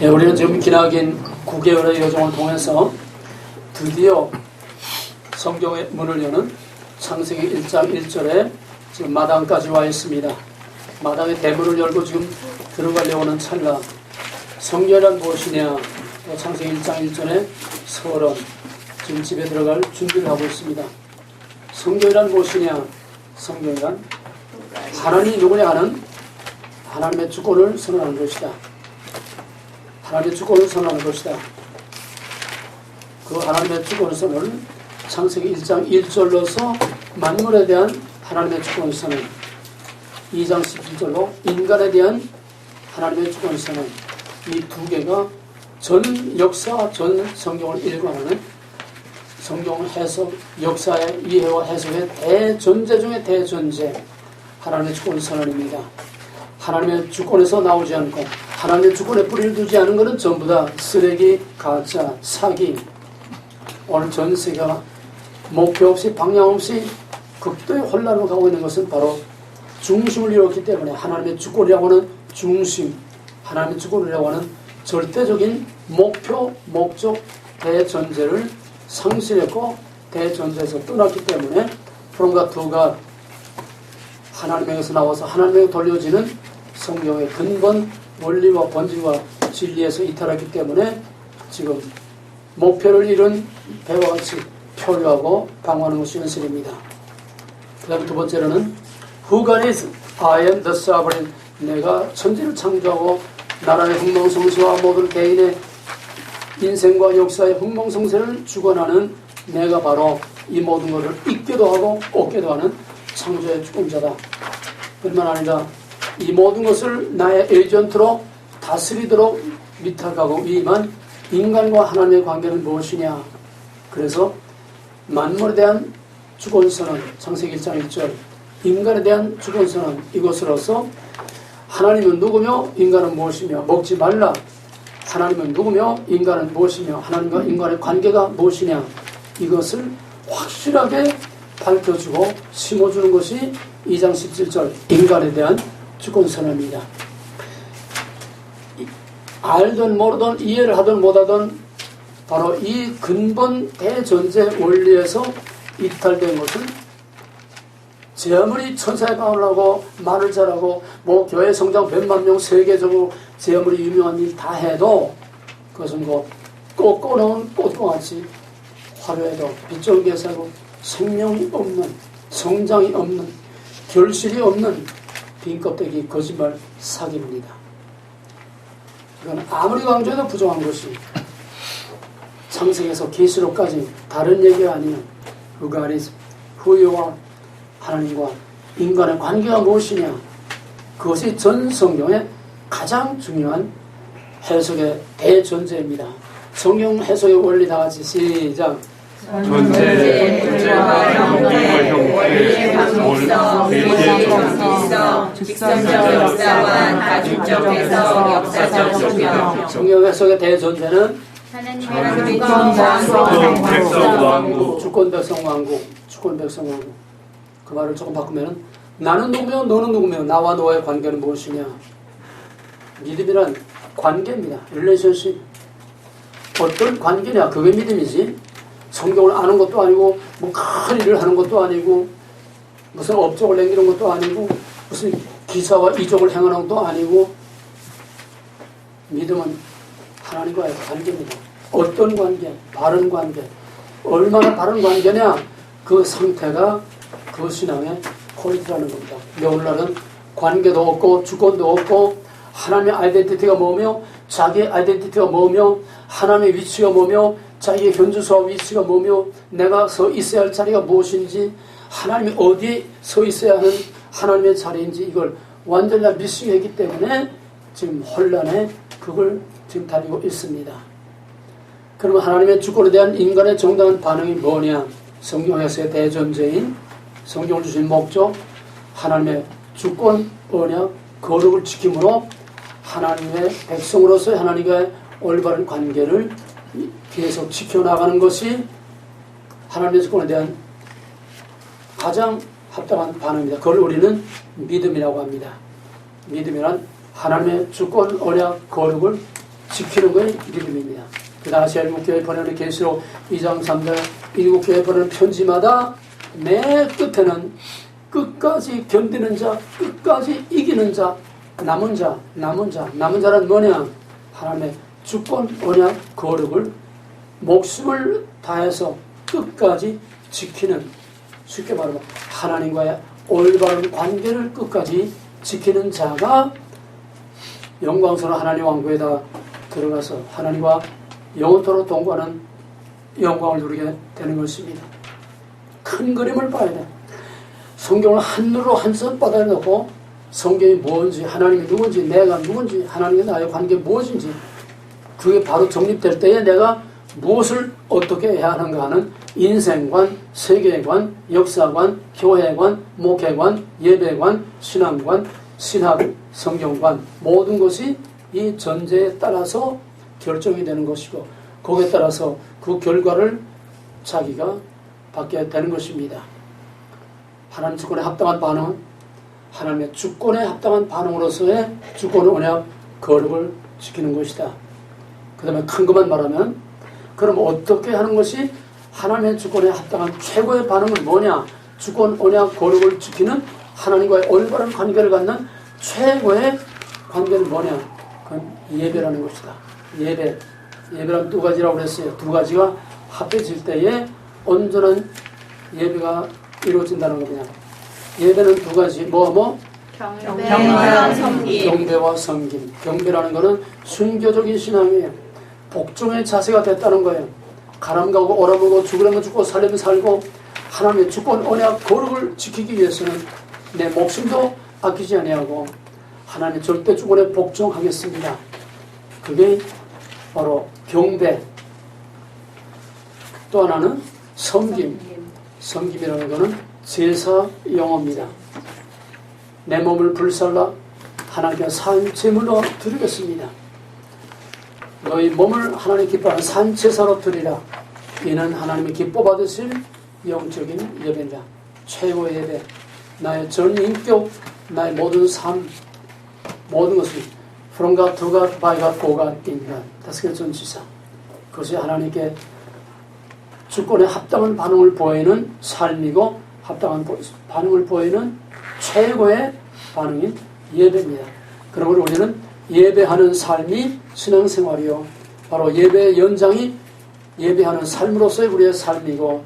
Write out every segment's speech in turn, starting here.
네, 우리는 지금 기나긴 9개월의 여정을 통해서 드디어 성경의 문을 여는 창세기 1장 1절에 지금 마당까지 와 있습니다. 마당의 대문을 열고 지금 들어가려고 하는 찰나, 성경이란 무엇이냐? 창세기 1장 1절에 서론, 지금 집에 들어갈 준비를 하고 있습니다. 성경이란 무엇이냐? 성경이란 하나님이 누구냐 하는 하나님의 주권을 선언하는 것이다. 하나님의 주권을 선언하는 것이다. 그 하나님의 주권을 선언을 창세기 1장 1절로서 만물에 대한 하나님의 주권 선언, 2장 17절로 인간에 대한 하나님의 주권 선언, 이 두 개가 전 역사, 전 성경을 일관하는 성경 해석, 역사의 이해와 해석의 대전제 중의 대전제, 하나님의 주권 선언입니다. 하나님의 주권에서 나오지 않고 하나님의 주권에 뿌리를 두지 않은 것은 전부 다 쓰레기, 가짜, 사기. 오늘 전 세계가 목표 없이 방향 없이 극도의 혼란을 가고 있는 것은 바로 중심을 잃었기 때문에 하나님의 주권이라고 하는 중심, 하나님의 주권이라고 하는 절대적인 목표, 목적, 대전제를 상실했고 대전제에서 떠났기 때문에 프롬과 투가 하나님에게서 나와서 하나님에게 돌려지는 성경의 근본 원리와 본질과 진리에서 이탈했기 때문에 지금 목표를 잃은 배와 같이 표류하고 방황하는 것이 현실입니다. 그 다음에 두 번째로는 Who God is? I am the sovereign. 내가 천지를 창조하고 나라의 흥망성쇠와 모든 개인의 인생과 역사의 흥망성쇠를 주관하는 내가 바로 이 모든 것을 잊게도 하고 얻게도 하는 창조의 주권자다. 뿐만 아니라 이 모든 것을 나의 에이전트로 다스리도록 위탁하고 위임한 인간과 하나님의 관계는 무엇이냐. 그래서 만물에 대한 주권선언, 창세기 1장 1절, 인간에 대한 주권선언, 이것으로서 하나님은 누구며 인간은 무엇이며, 먹지 말라. 하나님은 누구며 인간은 무엇이며, 하나님과 인간의 관계가 무엇이냐, 이것을 확실하게 밝혀주고 심어주는 것이 2장 17절 인간에 대한 주권선언입니다. 알든 모르든 이해를 하든 못하든 바로 이 근본 대전제 원리에서 이탈된 것은 제 아무리 천사의 방을 하고 말을 잘하고 뭐 교회 성장 100만 명 세계적으로 제 아무리 유명한 일 다 해도 그것은 뭐 꺾어놓은 꽃과 같이 화려해도 빗줄기에 살고 생명이 없는, 성장이 없는, 결실이 없는 빈 껍데기 거짓말 사기입니다. 이건 아무리 강조해도 부정한 것이 창세기에서 계시록까지 다른 얘기가 아니에요. 후가리즘, 후유와 하나님과 인간의 관계가 무엇이냐, 그것이 전 성경의 가장 중요한 해석의 대전제입니다. 성경 해석의 원리 다 같이 시작. 존재, 존재가 형태, 원리의 관계성, 대체적 직선적 역사관, 가중적 해석, 역사적 소명. 성경 해석의 대전제는 하나님의 주권, 백성, 왕국, 주권, 백성, 왕국, 주권, 백성, 왕국. 그 말을 조금 바꾸면 나는 누구며 너는 누구며 나와 너의 관계는 무엇이냐. 믿음이란 관계입니다. 릴레이션십. 어떤 관계냐, 그게 믿음이지. 성경을 아는 것도 아니고 뭐 큰 일을 하는 것도 아니고 무슨 업적을 남기는 것도 아니고 무슨 기사와 이적을 행하는 것도 아니고, 믿음은 하나님과의 관계입니다. 어떤 관계? 바른 관계. 얼마나 바른 관계냐, 그 상태가 그 신앙의 포인트라는 겁니다. 근데 오늘날은 관계도 없고 주권도 없고 하나님의 아이덴티티가 뭐며 자기의 아이덴티티가 뭐며 하나님의 위치가 뭐며 자기의 현주소와 위치가 뭐며 내가 서 있어야 할 자리가 무엇인지 하나님이 어디에 서 있어야 하는 하나님의 자리인지 이걸 완전히 미싱했기 때문에 지금 혼란에 그걸 지금 달리고 있습니다. 그러면 하나님의 주권에 대한 인간의 정당한 반응이 뭐냐. 성경에서의 대전제인 성경을 주신 목적, 하나님의 주권, 언약, 거룩을 지킴으로 하나님의 백성으로서의 하나님과의 올바른 관계를 계속 지켜나가는 것이 하나님의 주권에 대한 가장 합당한 반응입니다. 그걸 우리는 믿음이라고 합니다. 믿음이란 하나님의 주권, 언약, 거룩을 지키는 것이 믿음입니다. 그 당시 7교회 보내는 계시록 2장 3절 7교회 보내는 편지마다 매 끝에는 끝까지 견디는 자, 끝까지 이기는 자, 남은 자는 뭐냐? 하나님의 주권, 언약, 거룩을 목숨을 다해서 끝까지 지키는, 쉽게 말하면 하나님과의 올바른 관계를 끝까지 지키는 자가 영광스러운 하나님 왕국에다 들어가서 하나님과 영원토록 동거하는 영광을 누리게 되는 것입니다. 큰 그림을 봐야 돼. 성경을 한눈으로 한 손바닥에 놓고 성경이 뭔지, 하나님이 누군지, 내가 누군지, 하나님과 나의 관계 무엇인지 그게 바로 정립될 때에 내가 무엇을 어떻게 해야 하는가 하는 인생관, 세계관, 역사관, 교회관, 목회관, 예배관, 신앙관, 신학, 성경관 모든 것이 이 전제에 따라서 결정이 되는 것이고 거기에 따라서 그 결과를 자기가 받게 되는 것입니다. 하나님 주권에 합당한 반응은 하나님의 주권에 합당한 반응으로서의 주권 언약 거룩을 지키는 것이다. 그 다음에 큰 것만 말하면 그럼 어떻게 하는 것이 하나님의 주권에 합당한 최고의 반응은 뭐냐? 주권 언약 거룩을 지키는 하나님과의 올바른 관계를 갖는 최고의 관계는 뭐냐? 그건 예배라는 것이다. 예배란 두 가지라고 그랬어요. 두 가지가 합해질 때에 온전한 예배가 이루어진다는 겁니다. 예배는 두 가지, 경배와 섬김. 경배와 섬김. 경배라는 것은 순교적인 신앙이에요. 복종의 자세가 됐다는 거예요. 가람 가고 오라 먹고 죽으려면 죽고 살려면 살고 하나님의 주권 언약 거룩을 지키기 위해서는 내 목숨도 아끼지 아니하고 하나님의 절대 주권에 복종하겠습니다. 그게 바로 경배. 또 하나는 섬김. 섬김이라는 것은 제사 용어입니다. 내 몸을 불살라 하나님께 산 제물로 드리겠습니다. 너희 몸을 하나님 기뻐하는 산 제사로 드리라. 이는 하나님이 기뻐 받으실 영적인 예배입니다. 최고의 예배. 나의 전 인격, 나의 모든 삶, 모든 것을 From God to God, by God, for God, in God. 다섯 개 전치사. 그것이 하나님께 주권에 합당한 반응을 보이는 삶이고 합당한 반응을 보이는 최고의 반응인 예배입니다. 그러므로 우리는 예배하는 삶이 신앙생활이요. 바로 예배의 연장이 예배하는 삶으로서의 우리의 삶이고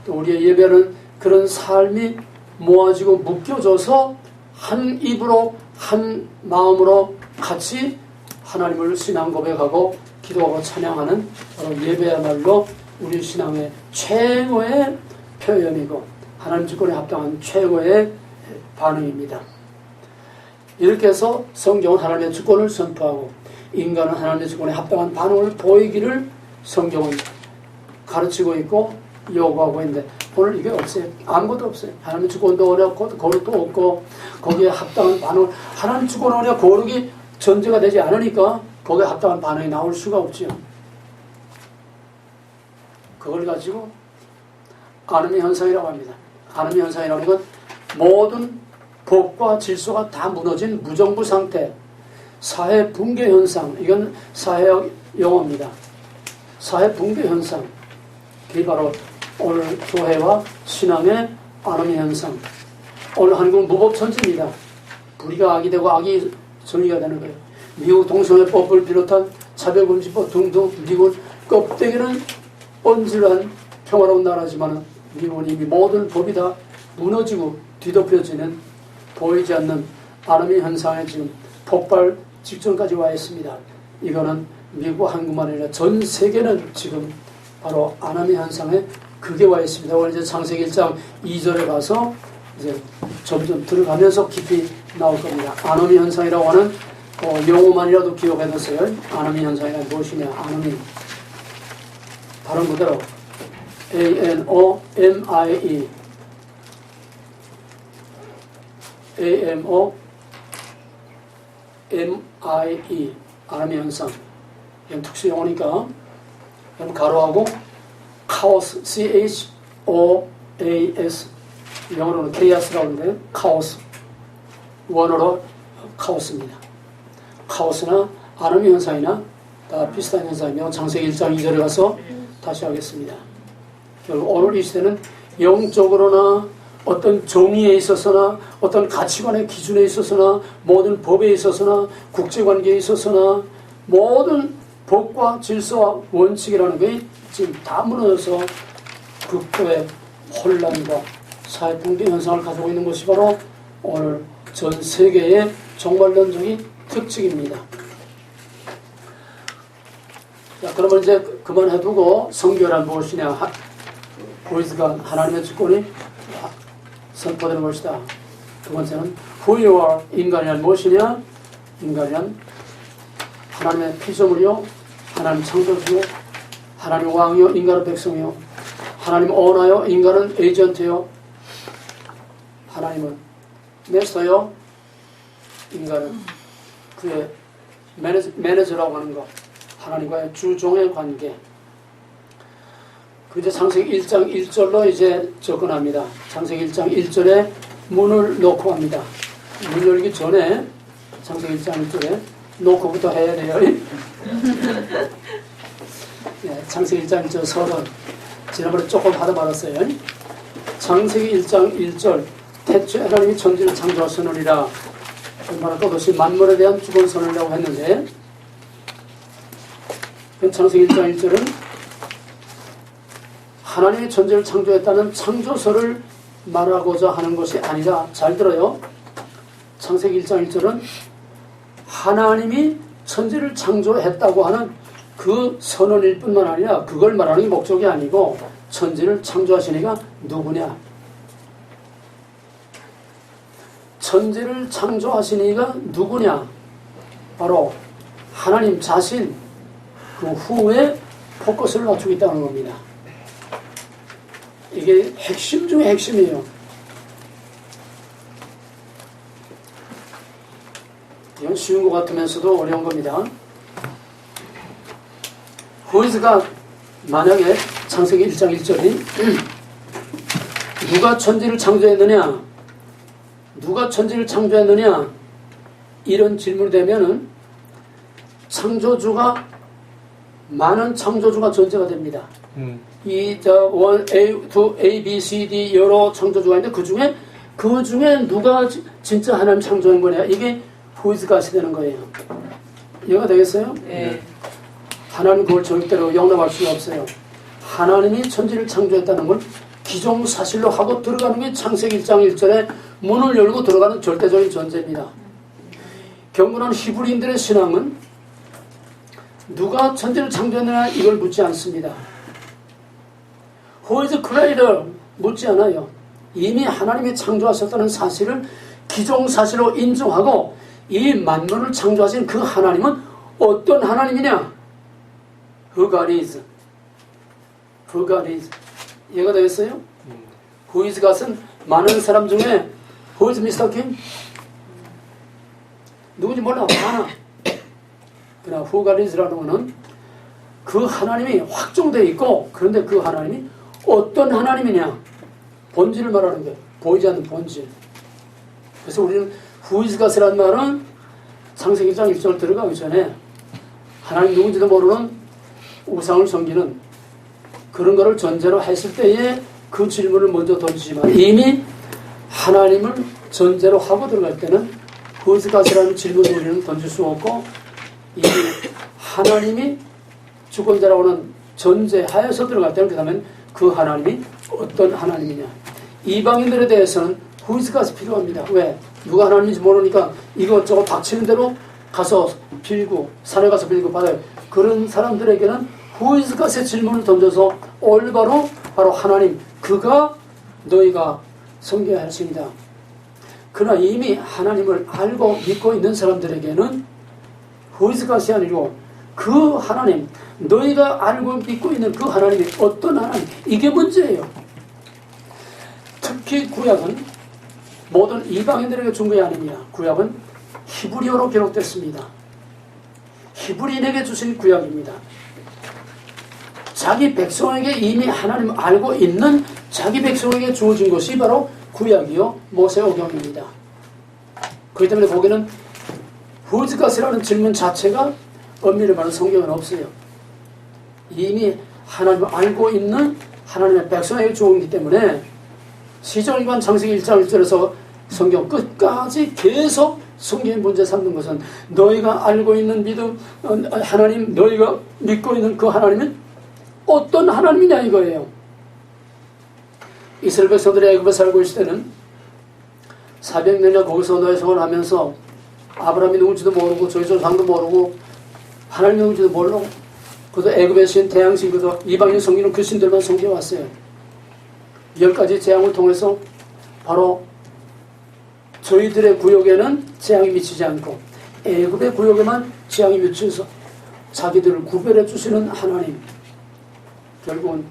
또 우리의 예배는 그런 삶이 모아지고 묶여져서 한 입으로 한 마음으로 같이 하나님을 신앙 고백하고 기도하고 찬양하는 바로 예배야말로 우리 신앙의 최고의 표현이고 하나님 주권에 합당한 최고의 반응입니다. 이렇게 해서 성경은 하나님의 주권을 선포하고 인간은 하나님의 주권에 합당한 반응을 보이기를 성경은 가르치고 있고 요구하고 있는데 오늘 이게 없어요. 아무것도 없어요. 하나님의 주권도 어렵고 거룩도 없고 거기에 합당한 반응을 하나님 주권 어려 거룩이 전제가 되지 않으니까 거기에 합당한 반응이 나올 수가 없죠. 그걸 가지고 아노미 현상이라고 합니다. 아노미 현상이라는 건 모든 법과 질서가 다 무너진 무정부 상태, 사회 붕괴 현상. 이건 사회학 용어입니다. 사회 붕괴 현상. 그게 바로 오늘 교회와 신앙의 아노미 현상. 오늘 한국은 무법천지입니다. 불의가 악이 되고 악이 정의가 되는 거예요. 미국 동성애법을 비롯한 차별금지법 등등 미국은 껍데기는 번질한 평화로운 나라지만 미국은 이미 모든 법이 다 무너지고 뒤덮여지는 보이지 않는 아노미 현상에 지금 폭발 직전까지 와 있습니다. 이거는 미국 한국만 아니라 전 세계는 지금 바로 아노미 현상에 그게 와 있습니다. 오늘 이제 창세기 1장 2절에 가서 이제 점점 들어가면서 깊이 나올 겁니다. 아노미 현상이라고 하는 용어만이라도 기억해뒀어요. 아노미 현상이란 무엇이냐? 아노미 발음 그대로 A-N-O-M-I-E A-M-O-M-I-E 아노미 현상. 이건 특수 용어니까 가로하고 카오스 C-H-O-A-S 영어로는 케이아스라고 하는데 카오스 원어로 카오스입니다. 카오스나 아노미 현상이나 다 비슷한 현상이며 창세기 1장 2절에 가서 다시 하겠습니다. 결국 오늘 이 시대는 영적으로나 어떤 정의에 있어서나 어떤 가치관의 기준에 있어서나 모든 법에 있어서나 국제관계에 있어서나 모든 법과 질서와 원칙이라는 것이 지금 다 무너져서 극도의 혼란과 사회붕괴 현상을 가지고 있는 것이 바로 오늘 전 세계의 종말론적인 특징입니다. 자, 그러면 이제 그만해두고 성교란 무엇이냐? 보이스가 하나님의 주권이 선포되는 것이다. 두 번째는 Who you are, 인간이란 무엇이냐? 인간이란 하나님의 피조물이요, 하나님 창조주요, 하나님 왕이요, 인간은 백성이요, 하나님 오너요, 인간은 에이전트요, 하나님은 메스터요, 인간은 그의 매니저라고 하는 것, 하나님과의 주종의 관계. 그 이제 창세기 1장 1절로 이제 접근합니다. 창세기 1장 1절에 문을 놓고 합니다. 문 열기 전에 창세기 1장 1절에 놓고부터 해야 돼요. 네, 창세기 1장 1절 서론 지난번에 조금 하다 말았어요. 창세기 1장 1절 태초에 하나님이 천지를 창조하셨느니라. 얼마나 또다시 만물에 대한 주권선언이라고 했는데, 창세기 1장 1절은 하나님이 천지를 창조했다는 창조설을 말하고자 하는 것이 아니라, 잘 들어요. 창세기 1장 1절은 하나님이 천지를 창조했다고 하는 그 선언일 뿐만 아니라 그걸 말하는 게 목적이 아니고 천지를 창조하신 이가 누구냐? 천지를 창조하신 이가 누구냐? 바로 하나님 자신, 그 후에 포커스를 맞추겠다는 겁니다. 이게 핵심 중에 핵심이에요. 이건 쉬운 것 같으면서도 어려운 겁니다. 후이즈가 만약에 창세기 1장 1절이 누가 천지를 창조했느냐? 누가 천지를 창조했느냐? 이런 질문이 되면은 창조주가 많은 창조주가 존재가 됩니다. 이 A, B, C, D 여러 창조주가 있는데 그 중에 누가 진짜 하나님 창조한 거냐? 이게 후이즈가 되는 거예요. 이해가 되겠어요? 네. 하나님 그걸 절대로 용납할 수가 없어요. 하나님이 천지를 창조했다는 걸 기정사실로 하고 들어가는 게 창세기 1장 1절에 문을 열고 들어가는 절대적인 존재입니다. 경건한 히브리인들의 신앙은 누가 천지를 창조했느냐 이걸 묻지 않습니다. Who is the creator? 묻지 않아요. 이미 하나님이 창조하셨다는 사실을 기정사실로 인정하고 이 만물을 창조하신 그 하나님은 어떤 하나님이냐? Who God is? Who God is? 이해가 되겠어요? Who is God은 많은 사람 중에 Who is Mr. King? 누군지 몰라. 많아. 그러나 Who God is라는 것은 그 하나님이 확정되어 있고, 그런데 그 하나님이 어떤 하나님이냐? 본질을 말하는 거예요. 보이지 않는 본질. 그래서 우리는 Who is God이라는 말은 창세기 1장 1절 들어가기 전에 하나님 누군지도 모르는 우상을 섬기는 그런 거를 전제로 했을 때에 그 질문을 먼저 던지지만, 이미 하나님을 전제로 하고 들어갈 때는 Who is God이라는 질문을 우리는 던질 수 없고, 이미 하나님이 주권자라고는 전제하에서 들어갈 때는 그 다음에 그 하나님이 어떤 하나님이냐. 이방인들에 대해서는 Who is God 필요합니다. 왜? 누가 하나님인지 모르니까 이것저것 닥치는 대로 가서 빌고, 산에 가서 빌고 받아요. 그런 사람들에게는 Who is God의 질문을 던져서 올바로 바로 하나님, 그가 너희가 섬겨야 할 것입니다. 그러나 이미 하나님을 알고 믿고 있는 사람들에게는 Who is God이 아니고 그 하나님, 너희가 알고 믿고 있는 그 하나님이 어떤 하나님, 이게 문제예요. 특히 구약은 모든 이방인들에게 준 것이 아닙니다. 구약은 히브리어로 기록됐습니다. 히브리인에게 주신 구약입니다. 자기 백성에게 이미 하나님 알고 있는 자기 백성에게 주어진 것이 바로 구약이요 모세오경입니다. 그렇기 때문에 거기는 Who is God이라는 질문 자체가 엄밀히 말하면 성경은 없어요. 이미 하나님을 알고 있는 하나님의 백성에게 주어지기 때문에 시정일관 창세기 1장 1절에서 성경 끝까지 계속 성경의 문제 삼는 것은 너희가 알고 있는 믿음, 하나님, 너희가 믿고 있는 그 하나님은 어떤 하나님이냐 이거예요. 이스라엘 백성들이 애굽에 살고 있을 때는 400년이나 거기서 노예 생활하면서 아브라함이 누군지도 모르고 저희 조상도 모르고 하나님이 누군지도 모르고 그래도 애굽의 신, 태양신, 그래서 이방인 섬기는 그 신들만 섬겨왔어요. 10가지 재앙을 통해서 바로 저희들의 구역에는 재앙이 미치지 않고 애굽의 구역에만 재앙이 미쳐서 자기들을 구별해 주시는 하나님. 결국은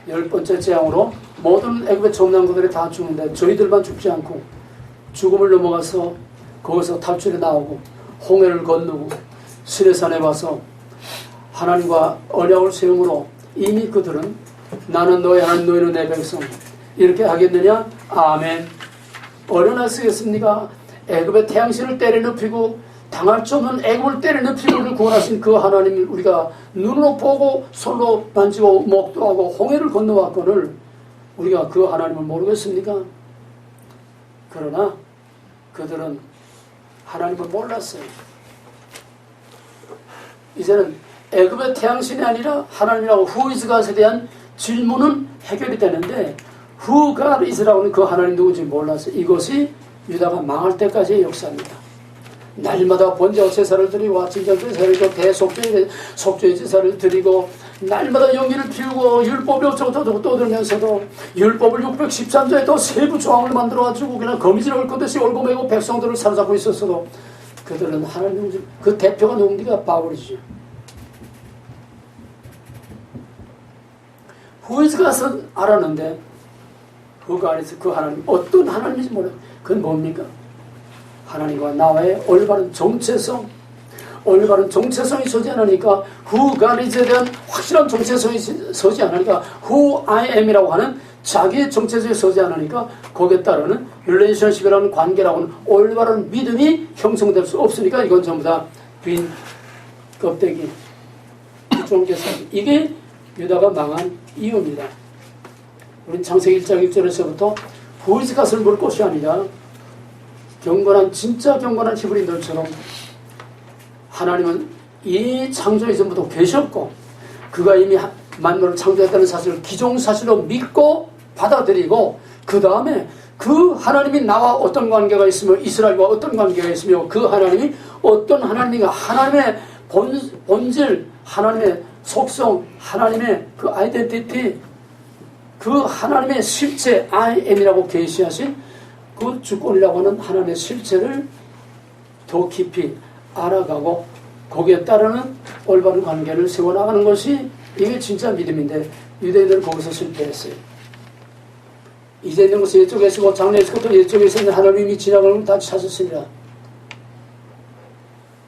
10번째 재앙으로 모든 애굽의 점남들이 다 죽는데 저희들만 죽지 않고 죽음을 넘어가서 거기서 탈출해 나오고 홍해를 건너고 시내산에 와서 하나님과 언약을 세움으로 이미 그들은 나는 너의 하나님 너희는 내 백성 이렇게 하겠느냐? 아멘. 얼마나 쓰겠습니까? 애굽의 태양신을 때려눕히고 당할 수 없는 애굽을 때려눕히고 우리를 구원하신 그 하나님을 우리가 눈으로 보고 손으로 만지고 목도하고 홍해를 건너왔거늘 우리가 그 하나님을 모르겠습니까? 그러나 그들은 하나님을 몰랐어요. 이제는 애굽의 태양신이 아니라 하나님이라고 Who is God에 대한 질문은 해결이 되는데 Who God is라고는 그 하나님 누구인지 몰랐어요. 이것이 유다가 망할 때까지의 역사입니다. 날마다 번제와 제사를 드리고 아침 저녁 제사를 드리고 대속죄의 제사를 드리고 날마다 연기를 피우고 율법이 어쩌고 떠들면서도 율법을 613조에 또 세부 조항을 만들어가지고 그냥 거미줄 얽듯이 올고매고 백성들을 사로잡고 있었어도 그들은 하나님 그 대표가 누굽니까? 바울이죠. 후에서 가서 알았는데 그 안에서 그 하나님 어떤 하나님인지 몰라요. 그건 뭡니까? 하나님과 나와의 올바른 정체성, 올바른 정체성이 서지 않으니까 Who God is에 대한 확실한 정체성이 서지 않으니까 Who I am이라고 하는 자기의 정체성이 서지 않으니까 거기에 따르는 릴레이션십이라는 관계라고는 올바른 믿음이 형성될 수 없으니까 이건 전부 다 빈 껍데기, 종교상 이게 유다가 망한 이유입니다. 우린 창세기 1장 1절에서부터 후이즈 갓을 물 것이 아니라 경건한 진짜 경건한 히브리인들처럼 하나님은 이 창조 이전부터 계셨고 그가 이미 만물을 창조했다는 사실을 기종사실로 믿고 받아들이고 그 다음에 그 하나님이 나와 어떤 관계가 있으며 이스라엘과 어떤 관계가 있으며 그 하나님이 어떤 하나님인가 하나님의 본질 하나님의 속성 하나님의 그 아이덴티티 그 하나님의 실체 I am이라고 계시하신 그 주권이라고 하는 하나님의 실체를 더 깊이 알아가고 거기에 따르는 올바른 관계를 세워나가는 것이 이게 진짜 믿음인데 유대인들은 거기서 실패했어요. 이제 있는 것은 이쪽에 있고 장래에 있고 또 이쪽에 있는 하나님이 지나가는 걸 다 찾았습니다.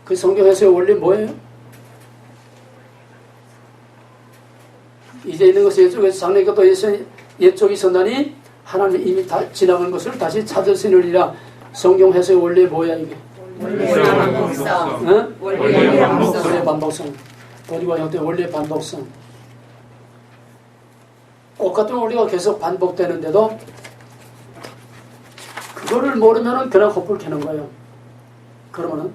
그 성경 해석의 원리 뭐예요? 이제 있는 것은 이쪽에서 장래에 있고 또 이쪽이 있었나니 하나님이 이미 다 지나간 것을 다시 찾으시느니라. 성경 해석의 원리 뭐야 이게? 원리의 반복성. 응? 원리의 반복성. 원리의 반복성. 원리와 형태의 원리의 반복성. 똑같은 원리가 계속 반복되는데도 그거를 모르면은 그냥 헛불 캐는 거예요. 그러면은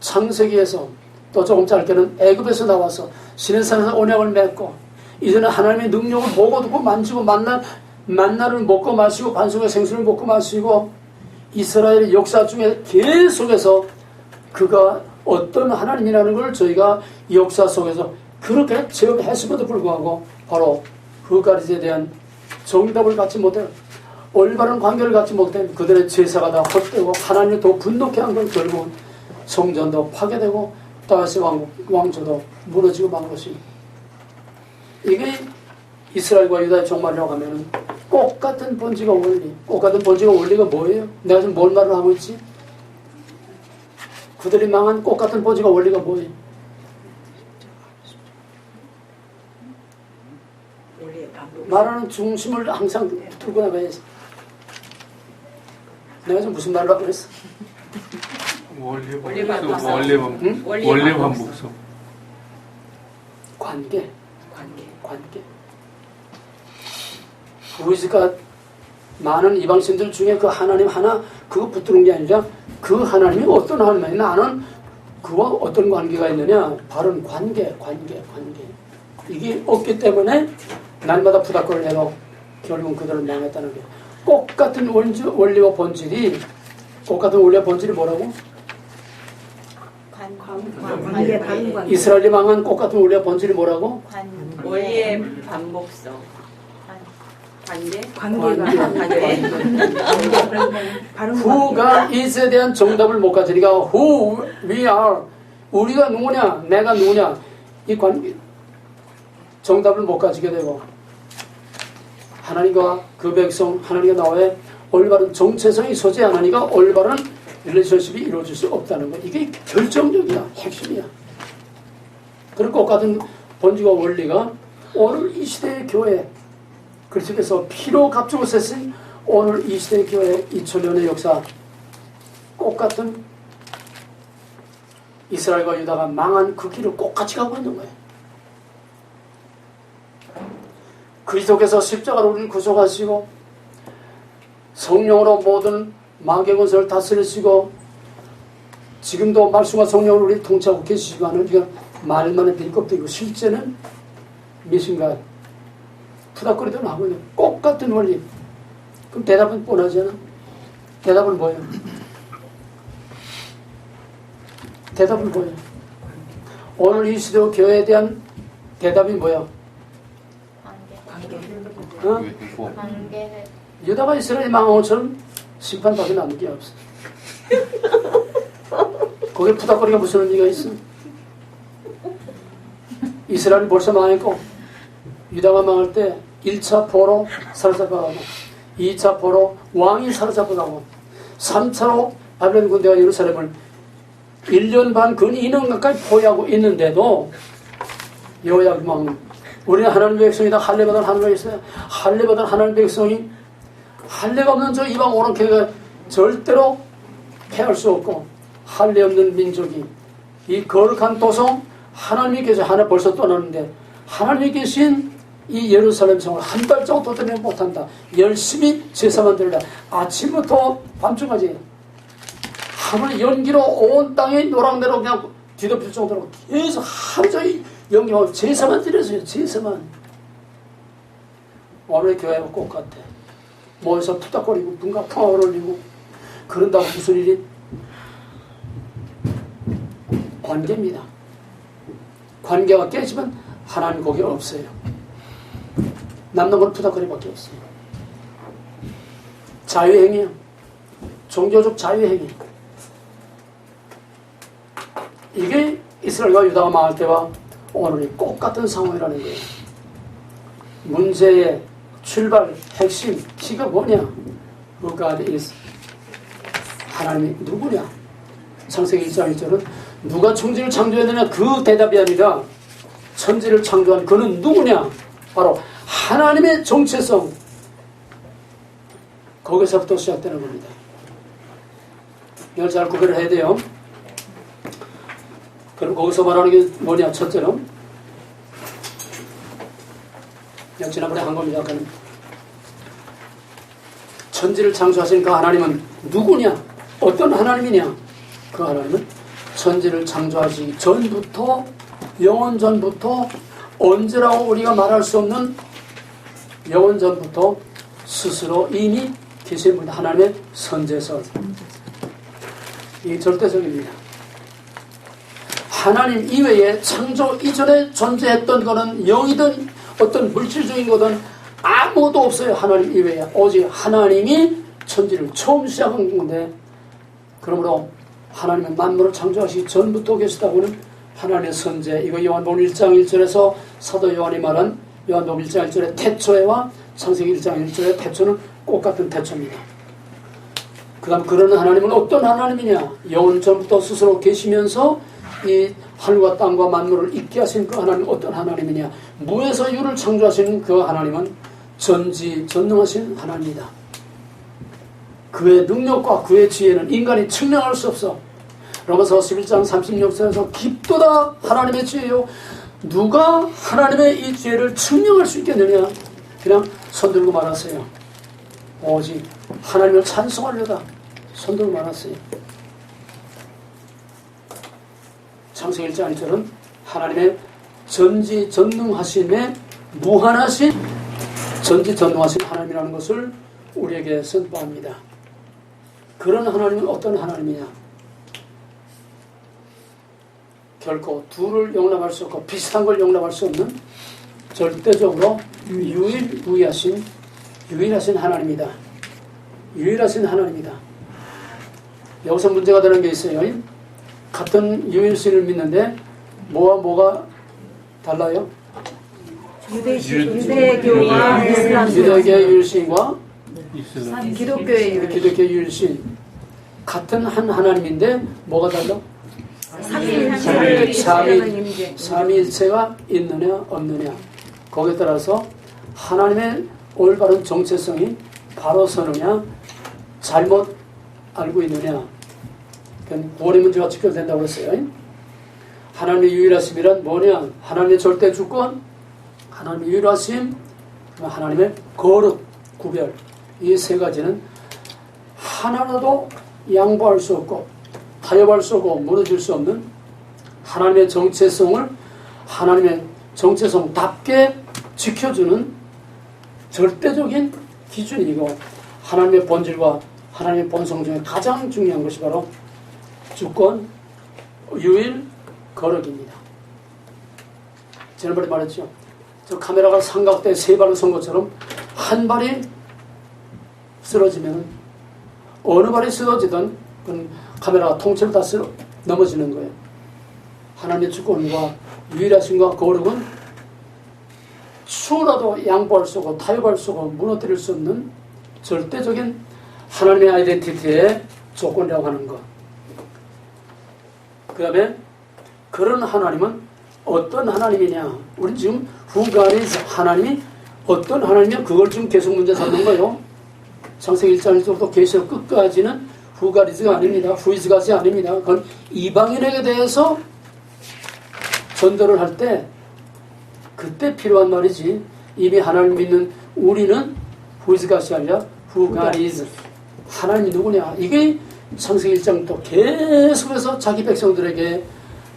창세기에서 또 조금 짧게는 애굽에서 나와서 시내산에서 언약을 맺고 이제는 하나님의 능력을 보고 듣고 만지고 만나를 먹고 마시고 반송의 생수를 먹고 마시고 이스라엘의 역사 중에 계속해서 그가 어떤 하나님이라는 걸 저희가 역사 속에서 그렇게 체험했음에도 불구하고 바로 그 가리에 대한 정답을 갖지 못해 올바른 관계를 갖지 못해 그들의 제사가 다 헛되고 하나님을 더 분노케 한 건 결국 성전도 파괴되고 다윗의 왕조도 무너지고 만 것이 이게 이스라엘과 유다의 종말이라고 하면은 똑같은 본질과 원리 똑같은 본질과 원리가 뭐예요? 내가 지금 뭘 말을 하고 있지? 그들이 망한 똑같은 본질과 원리가 뭐예요? 말하는 중심을 항상 들고 나가야지. 내가 지금 무슨 말을 하고 그랬어? 원리 반복성. 관계. 우리가 많은 이방신들 중에 그 하나님 하나 그거 붙드는 게 아니라 그 하나님이 어떤 하나님이냐, 나는 그와 어떤 관계가 있느냐, 바로 관계. 이게 없기 때문에 날마다 부닥거리를 해도 결국은 그들은 망했다는 거예요. 똑같은 원리와 본질이 뭐라고? 이스라엘이 망한 똑같은 원리와 본질이 뭐라고? 원리의 반복성. Who가 is에 대한 정답을 못 가지니까 who we are, 우리가 누구냐, 내가 누구냐, 이 관계 정답을 못 가지게 되고, 하나님과 그 백성, 하나님과 나와의 올바른 정체성이 소재 하나님과 올바른 릴레이션십이 이루어질 수 없다는 것, 이게 결정적이야, 핵심이야. 그리고 똑같은 본질과 원리가 오늘 이 시대의 교회, 그리스도께서 피로 값주고 세신 오늘 이 시대의 교회 2000년의 역사, 똑같은 이스라엘과 유다가 망한 그 길을 똑같이 가고 있는 거예요. 그리스도께서 십자가로 우리를 구속하시고 성령으로 모든 마귀의 권세를 다스리시고 지금도 말씀과 성령으로 우리를 통치하고 계시지만 우리가 말만은 빌껍데기고 실제는 미신과 푸닥거리도 하고 있는 똑같은 원리. 그럼 대답은 뻔하잖아. 대답은 뭐예요? 대답은 뭐예요? 오늘 이 시대 교회에 대한 대답이 뭐야? 관계. 유다가 이스라엘이 망한 것처럼 심판받게 남는 게 없어. 거기에 푸닥거리가 무슨 의미가 있어? 이스라엘이 벌써 망했고 유다가 망할 때 1차 포로 사로잡아가고 2차 포로 왕이 사로잡아가고 3차로 바벨론 군대가 예루살렘을 1년 반 근 2년 가까이 포위하고 있는데도 여호야김 왕은 우리는 하나님의 백성이다. 할례받은 하나님이 있어요. 할례받은 하나님의 백성이 할례가 없는 저 이방 오랑캐가 절대로 패할 수 없고 할례 없는 민족이 이 거룩한 도성 하나님이 계셔. 하나 벌써 떠나는데 하나님이 계신 이 예루살렘 성을 한 발자국 도전을 못한다. 열심히 제사만 드리라. 아침부터 밤중까지 하늘 연기로 온 땅이 노랑대로 그냥 뒤덮일 정도로 계속 하루 종일 연기하고 제사만 드렸어요. 제사만. 오늘 교회가 꼭 같아. 모여서 푸닥거리고 눈과 풍악을 올리고 그런다고 무슨 일이? 관계입니다. 관계가 깨지면 하나님 거기 없어요. 남는 건 푸닥거리밖에 없어요. 자유행위요. 종교적 자유행위. 이게 이스라엘과 유다가 망할 때와 오늘이 똑같은 상황이라는 거예요. 문제의 출발, 핵심, 키가 뭐냐? Who God is. 하나님이 누구냐? 창세기 1장 1절은 누가 천지를 창조했느냐? 그 대답이 아니라 천지를 창조한 그는 누구냐? 바로 하나님의 정체성. 거기서부터 시작되는 겁니다. 이걸 잘 구별을 해야 돼요. 그럼 거기서 말하는 게 뭐냐? 첫째는 지난번에 한 겁니다. 천지를 창조하신 그 하나님은 누구냐? 어떤 하나님이냐? 그 하나님은 천지를 창조하시기 전부터 영원 전부터 언제라고 우리가 말할 수 없는 영원 전부터 스스로 이미 계신 분, 하나님의 선제설. 이게 절대적입니다. 하나님 이외에 창조 이전에 존재했던 것은 영이든 어떤 물질적인 것은 아무도 없어요. 하나님 이외에. 오직 하나님이 천지를 처음 시작한 건데, 그러므로 하나님은 만물을 창조하시기 전부터 계시다고는 하나님의 선제. 이거 요한복음 1장 1절에서 사도 요한이 말한 요한복음 1장 1절의 태초에와 창세기 1장 1절의 태초는 똑같은 태초입니다. 그 다음 그러는 하나님은 어떤 하나님이냐? 영원 전부터 스스로 계시면서 이 하늘과 땅과 만물을 있게 하신 그 하나님은 어떤 하나님이냐? 무에서 유를 창조하신 그 하나님은 전지전능하신 하나님이다. 그의 능력과 그의 지혜는 인간이 측량할 수 없어. 로마서 11장 36절에서 깊도다 하나님의 지혜요 누가 하나님의 이 죄를 증명할 수 있겠느냐? 그냥 손들고 말았어요. 오직 하나님을 찬송하려다 손들고 말았어요. 창세기 1장 1절은 하나님의 전지전능하심에 무한하신 전지전능하신 하나님이라는 것을 우리에게 선포합니다. 그런 하나님은 어떤 하나님이냐? 결코 둘을 용납할 수 없고 비슷한 걸 용납할 수 없는 절대적으로 유일하신 하나님이다. 유일하신 하나님이다. 여기서 문제가 되는 게 있어요. 같은 유일신을 믿는데 뭐와 뭐가 달라요? 유대교와 이슬람, 유대교의 유일신과 기독교의 기독교의 유일신 같은 한 하나님인데 뭐가 달라? 삼위일체가 있느냐 없느냐 거기에 따라서 하나님의 올바른 정체성이 바로 서느냐 잘못 알고 있느냐 구원의 문제가 직결된다고 했어요. 하나님의 유일하심이란 뭐냐? 하나님의 절대 주권, 하나님의 유일하심, 하나님의 거룩, 구별 이 세 가지는 하나라도 양보할 수 없고 타협할 수 없고 무너질 수 없는 하나님의 정체성을 하나님의 정체성답게 지켜주는 절대적인 기준이고 하나님의 본질과 하나님의 본성 중에 가장 중요한 것이 바로 주권, 유일, 거룩입니다. 지난번에 말했죠. 저 카메라가 삼각대 세 발을 선 것처럼 한 발이 쓰러지면 어느 발이 쓰러지든 그건 카메라가 통째로 다 넘어지는 거예요. 하나님의 주권과 유일하심과 거룩은 추라도 양보할 수 없고 타협할 수 없고 무너뜨릴 수 없는 절대적인 하나님의 아이덴티티의 조건이라고 하는 것. 그 다음에 그런 하나님은 어떤 하나님이냐? 우리 지금 후가리 하나님이 어떤 하나님이냐? 그걸 지금 계속 문제 삼는 거예요. 창세기 1장 1절부터 계시록 끝까지는 후가리즈가 아닙니다. 후이즈가지 아닙니다. 그건 이방인에게 대해서 전도를 할 때 그때 필요한 말이지. 이미 하나님 믿는 우리는 후이즈가시 아니라 후가리즈. 하나님이 누구냐? 이게 창세기 1장부터 계속해서 자기 백성들에게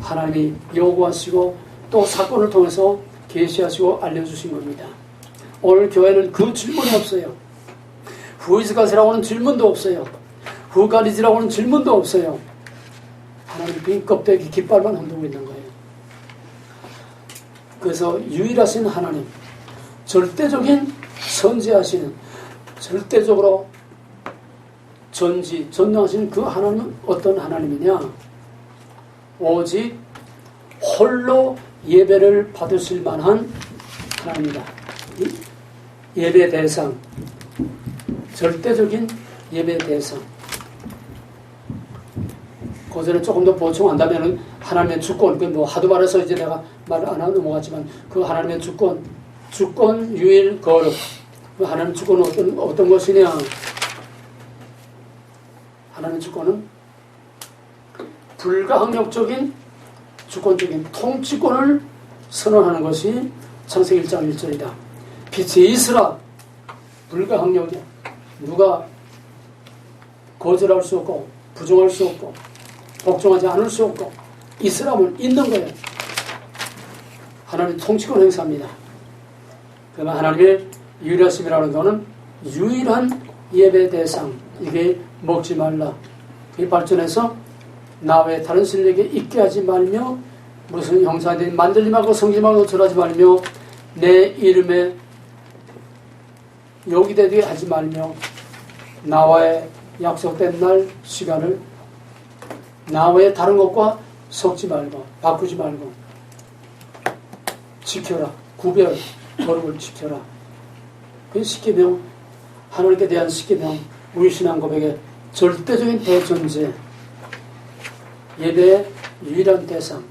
하나님이 요구하시고 또 사건을 통해서 계시하시고 알려주신 겁니다. 오늘 교회는 그 질문이 없어요. 후이즈가시라고 하는 질문도 없어요. 후가리즈라고 하는 질문도 없어요. 하나님 빈 껍데기 깃발만 흔들고 있는 거예요. 그래서 유일하신 하나님, 절대적인 선지하시는 절대적으로 전능하신 그 하나님은 어떤 하나님이냐? 오직 홀로 예배를 받으실 만한 하나님이다. 예배 대상, 절대적인 예배 대상. 그 전에 조금 더 보충한다면 하나님의 주권, 그 뭐 하도 말해서 이제 내가 말 안 하고 넘어갔지만 그 하나님의 주권 유일 거룩. 그 하나님의 주권은 어떤 것이냐? 하나님의 주권은 불가항력적인 주권적인 통치권을 선언하는 것이 창세기 1장 1절이다. 빛이 있으라. 불가항력이야. 누가 거절할 수 없고 부정할 수 없고 복종하지 않을 수 없고 있으라면 있는 거예요. 하나님 통치권 행사합니다. 그러면 하나님의 유일하심이라는 것은 유일한 예배 대상. 이게 먹지 말라. 그게 발전해서 나 외에 다른 신에게 있게 하지 말며 무슨 형상된 만들지 말고 성지 말고 절하지 말며 내 이름에 여기되게 하지 말며 나와의 약속된 날 시간을 나 외에 다른 것과 섞지 말고 바꾸지 말고 지켜라. 구별 거룩을 지켜라. 그 십계명, 하나님께 대한 십계명, 우리 신앙 고백의 절대적인 대존재, 예배의 유일한 대상.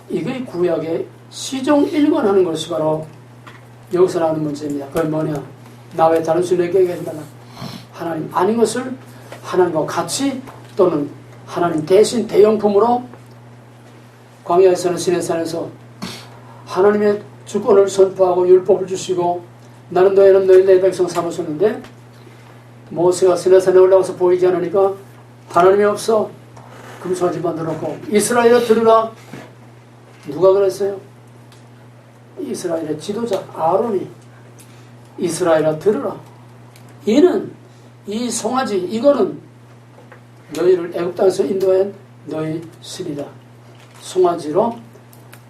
이게 구약의 시종 일관하는 것이 바로 여기서 나오는 문제입니다. 그게 뭐냐? 나 외에 다른 신에게 얘기하지 말라. 하나님 아닌 것을 하나님과 같이 또는 하나님 대신 대용품으로 광야에서는 시내산에서 하나님의 주권을 선포하고 율법을 주시고 나는 너희는 너희 내 백성 삼으셨는데 모세가 시내산에 올라가서 보이지 않으니까 하나님이 없어 금송아지 만들었고 이스라엘아 들으라. 누가 그랬어요? 이스라엘의 지도자 아론이 이스라엘아 들으라. 이는 이 송아지 이거는 너희를 애굽 땅에서 인도한 너희 신이다. 송아지로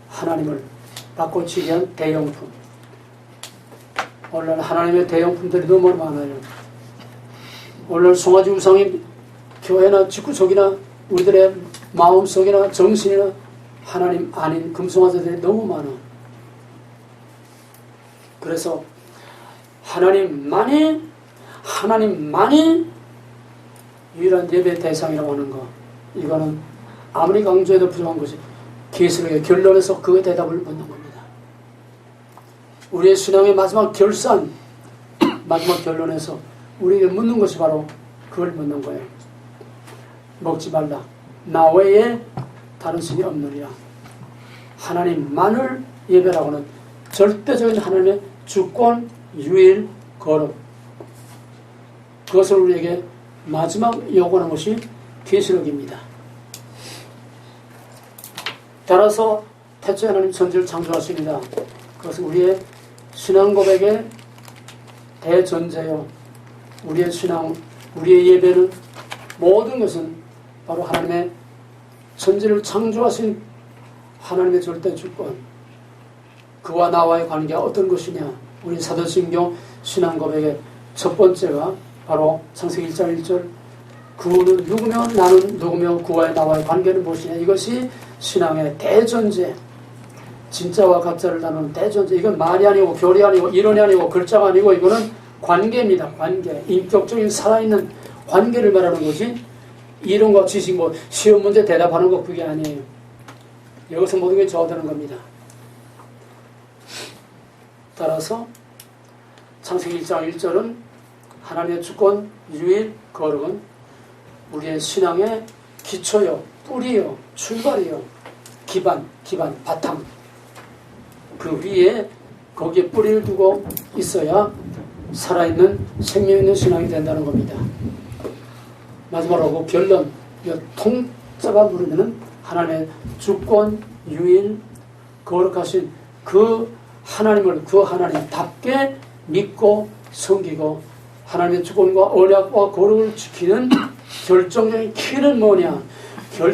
하나님을 바꿔치기 한 대용품. 오늘날 하나님의 대용품들이 너무 많아요. 오늘날 송아지 우상이 교회나 집구석이나 우리들의 마음속이나 정신이나 하나님 아닌 금송아지들이 너무 많아. 그래서 하나님만이 유일한 예배 대상이라고 하는 거, 이거는 아무리 강조해도 부족한 것이 계시록의 결론에서 그 대답을 묻는 겁니다. 우리의 신앙의 마지막 결산, 마지막 결론에서 우리에게 묻는 것이 바로 그걸 묻는 거예요. 먹지 말라. 나 외에 다른 신이 없느니라. 하나님만을 예배라고는 절대적인 하나님의 주권, 유일, 거룩. 그것을 우리에게 마지막 요구하는 것이 계시록입니다. 따라서 태초에 하나님 천지를 창조하십니다. 그것은 우리의 신앙 고백의 대전제요. 우리의 신앙, 우리의 예배는 모든 것은 바로 하나님의 천지를 창조하신 하나님의 절대 주권, 그와 나와의 관계가 어떤 것이냐. 우리 사도신경 신앙 고백의 첫 번째가 바로 창세기 1장 1절 그는 누구며 나는 누구며 그와의 나와의 관계는 무엇이냐. 이것이 신앙의 대전제, 진짜와 가짜를 나누는 대전제. 이건 말이 아니고 교리 아니고 이론이 아니고 글자가 아니고 이거는 관계입니다. 관계, 인격적인 살아있는 관계를 말하는 거지 이론과 지식, 뭐 시험 문제 대답하는 것 그게 아니에요. 여기서 모든 게 저어되는 겁니다. 따라서 창세기 1장 1절은 하나님의 주권, 유일, 거룩은 우리의 신앙의 기초요, 뿌리요, 출발이요, 기반, 바탕. 그 위에 거기에 뿌리를 두고 있어야 살아있는 생명 있는 신앙이 된다는 겁니다. 마지막으로 그 결론, 통짜가 부르면 하나님의 주권, 유일, 거룩하신 그 하나님을 그 하나님답게 믿고 섬기고 하나님의 주권과 언약과 거룩을 지키는 결정적인 키는 뭐냐?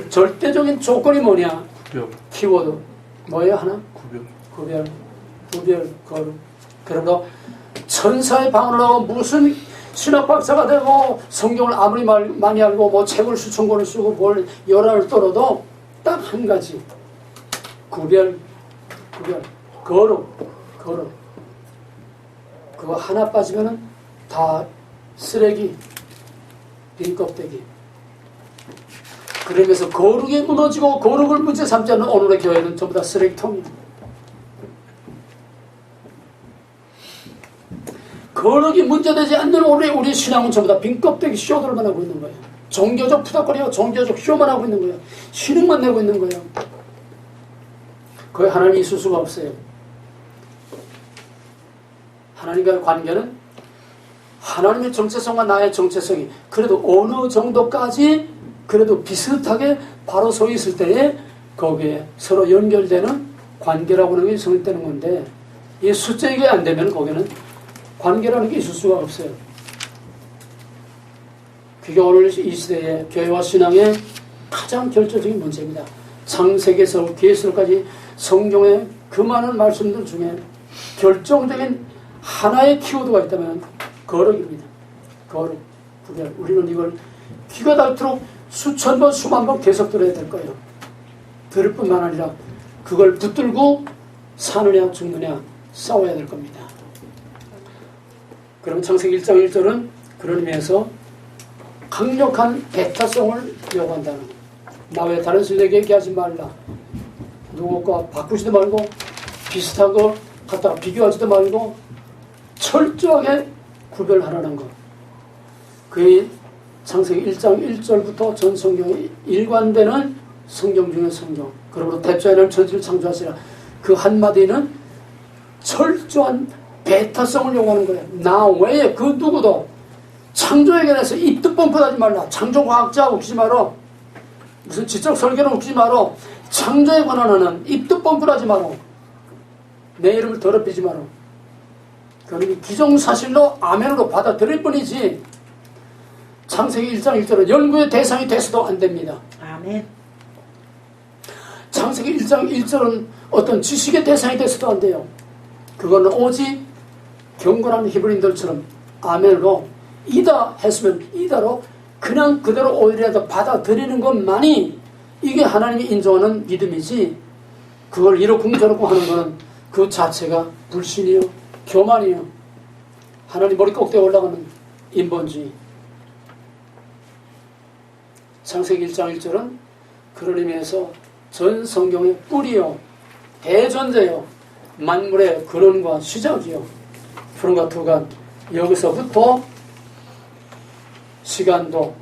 절대적인 조건이 뭐냐? 키워드 뭐예요? 하나? 구별, 거룩. 그러므로 천사의 방언을 하고 무슨 신학 박사가 되고 성경을 아무리 많이 알고 뭐 책을 수천 권을 쓰고 뭘 열화를 떨어도 딱 한 가지 구별, 거룩. 그거 하나 빠지면은 다 쓰레기, 빈 껍데기. 그러면서 거룩이 무너지고 거룩을 문제 삼지 않는 오늘의 교회는 전부 다 쓰레기통입니다. 거룩이 문제되지 않는 우리 신앙은 전부 다 빈 껍데기 쇼들만 하고 있는 거예요. 종교적 푸닥거리와 종교적 쇼만 하고 있는 거예요. 신흥만 내고 있는 거예요. 거의 하나님이 있을 수가 없어요. 하나님과의 관계는 하나님의 정체성과 나의 정체성이 그래도 어느 정도까지 그래도 비슷하게 바로 서 있을 때에 거기에 서로 연결되는 관계라고 하는 게 성립되는 건데 이 숫자 이게 안 되면 거기는 관계라는 게 있을 수가 없어요. 그게 오늘 이 시대의 교회와 신앙의 가장 결정적인 문제입니다. 창세기에서 계시록까지 성경의 그 많은 말씀들 중에 결정적인 하나의 키워드가 있다면 거룩입니다. 거룩, 구별. 우리는 이걸 귀가 닳도록 수천 번, 수만 번 계속 들어야 될 거예요. 들을 뿐만 아니라 그걸 붙들고 사느냐 죽느냐 싸워야 될 겁니다. 그럼 창세기 1장 1절은 그런 의미에서 강력한 배타성을 요구한다는 거예요. 나 외에 다른 신에게 얘기하지 말라. 누구과 바꾸지도 말고 비슷한 거 갖다가 비교하지도 말고 철저하게 구별하라는 것. 그게 창세기 1장 1절부터 전 성경에 일관되는 성경 중의 성경. 그러므로 태초에는 천지를 창조하시라. 그 한마디는 철저한 배타성을 요구하는 거예요. 나 외에 그 누구도 창조에 관해서 입도 뻔뻔하지 말라. 창조과학자 웃기지 마라. 무슨 지적 설계는 웃기지 마라. 창조에 관한 입도 뻔뻔하지 마라. 내 이름을 더럽히지 마라. 그러니 기정사실로 아멘으로 받아들일 뿐이지 창세기 1장 1절은 연구의 대상이 돼서도 안 됩니다. 아멘. 창세기 1장 1절은 어떤 지식의 대상이 돼서도 안 돼요. 그거는 오직 경건한 히브리인들처럼 아멘으로 이다 했으면 이다로 그냥 그대로 오히려 받아들이는 것만이 이게 하나님이 인정하는 믿음이지, 그걸 이렇고 저렇고 하는 것은 그 자체가 불신이요 교만이요 하나님 머리 꼭대기에 올라가는 인본주의. 창세기 1장 1절은 그런 의미에서 전 성경의 뿌리요 대전제요 만물의 근원과 시작이요 푸른과 투간. 여기서부터 시간도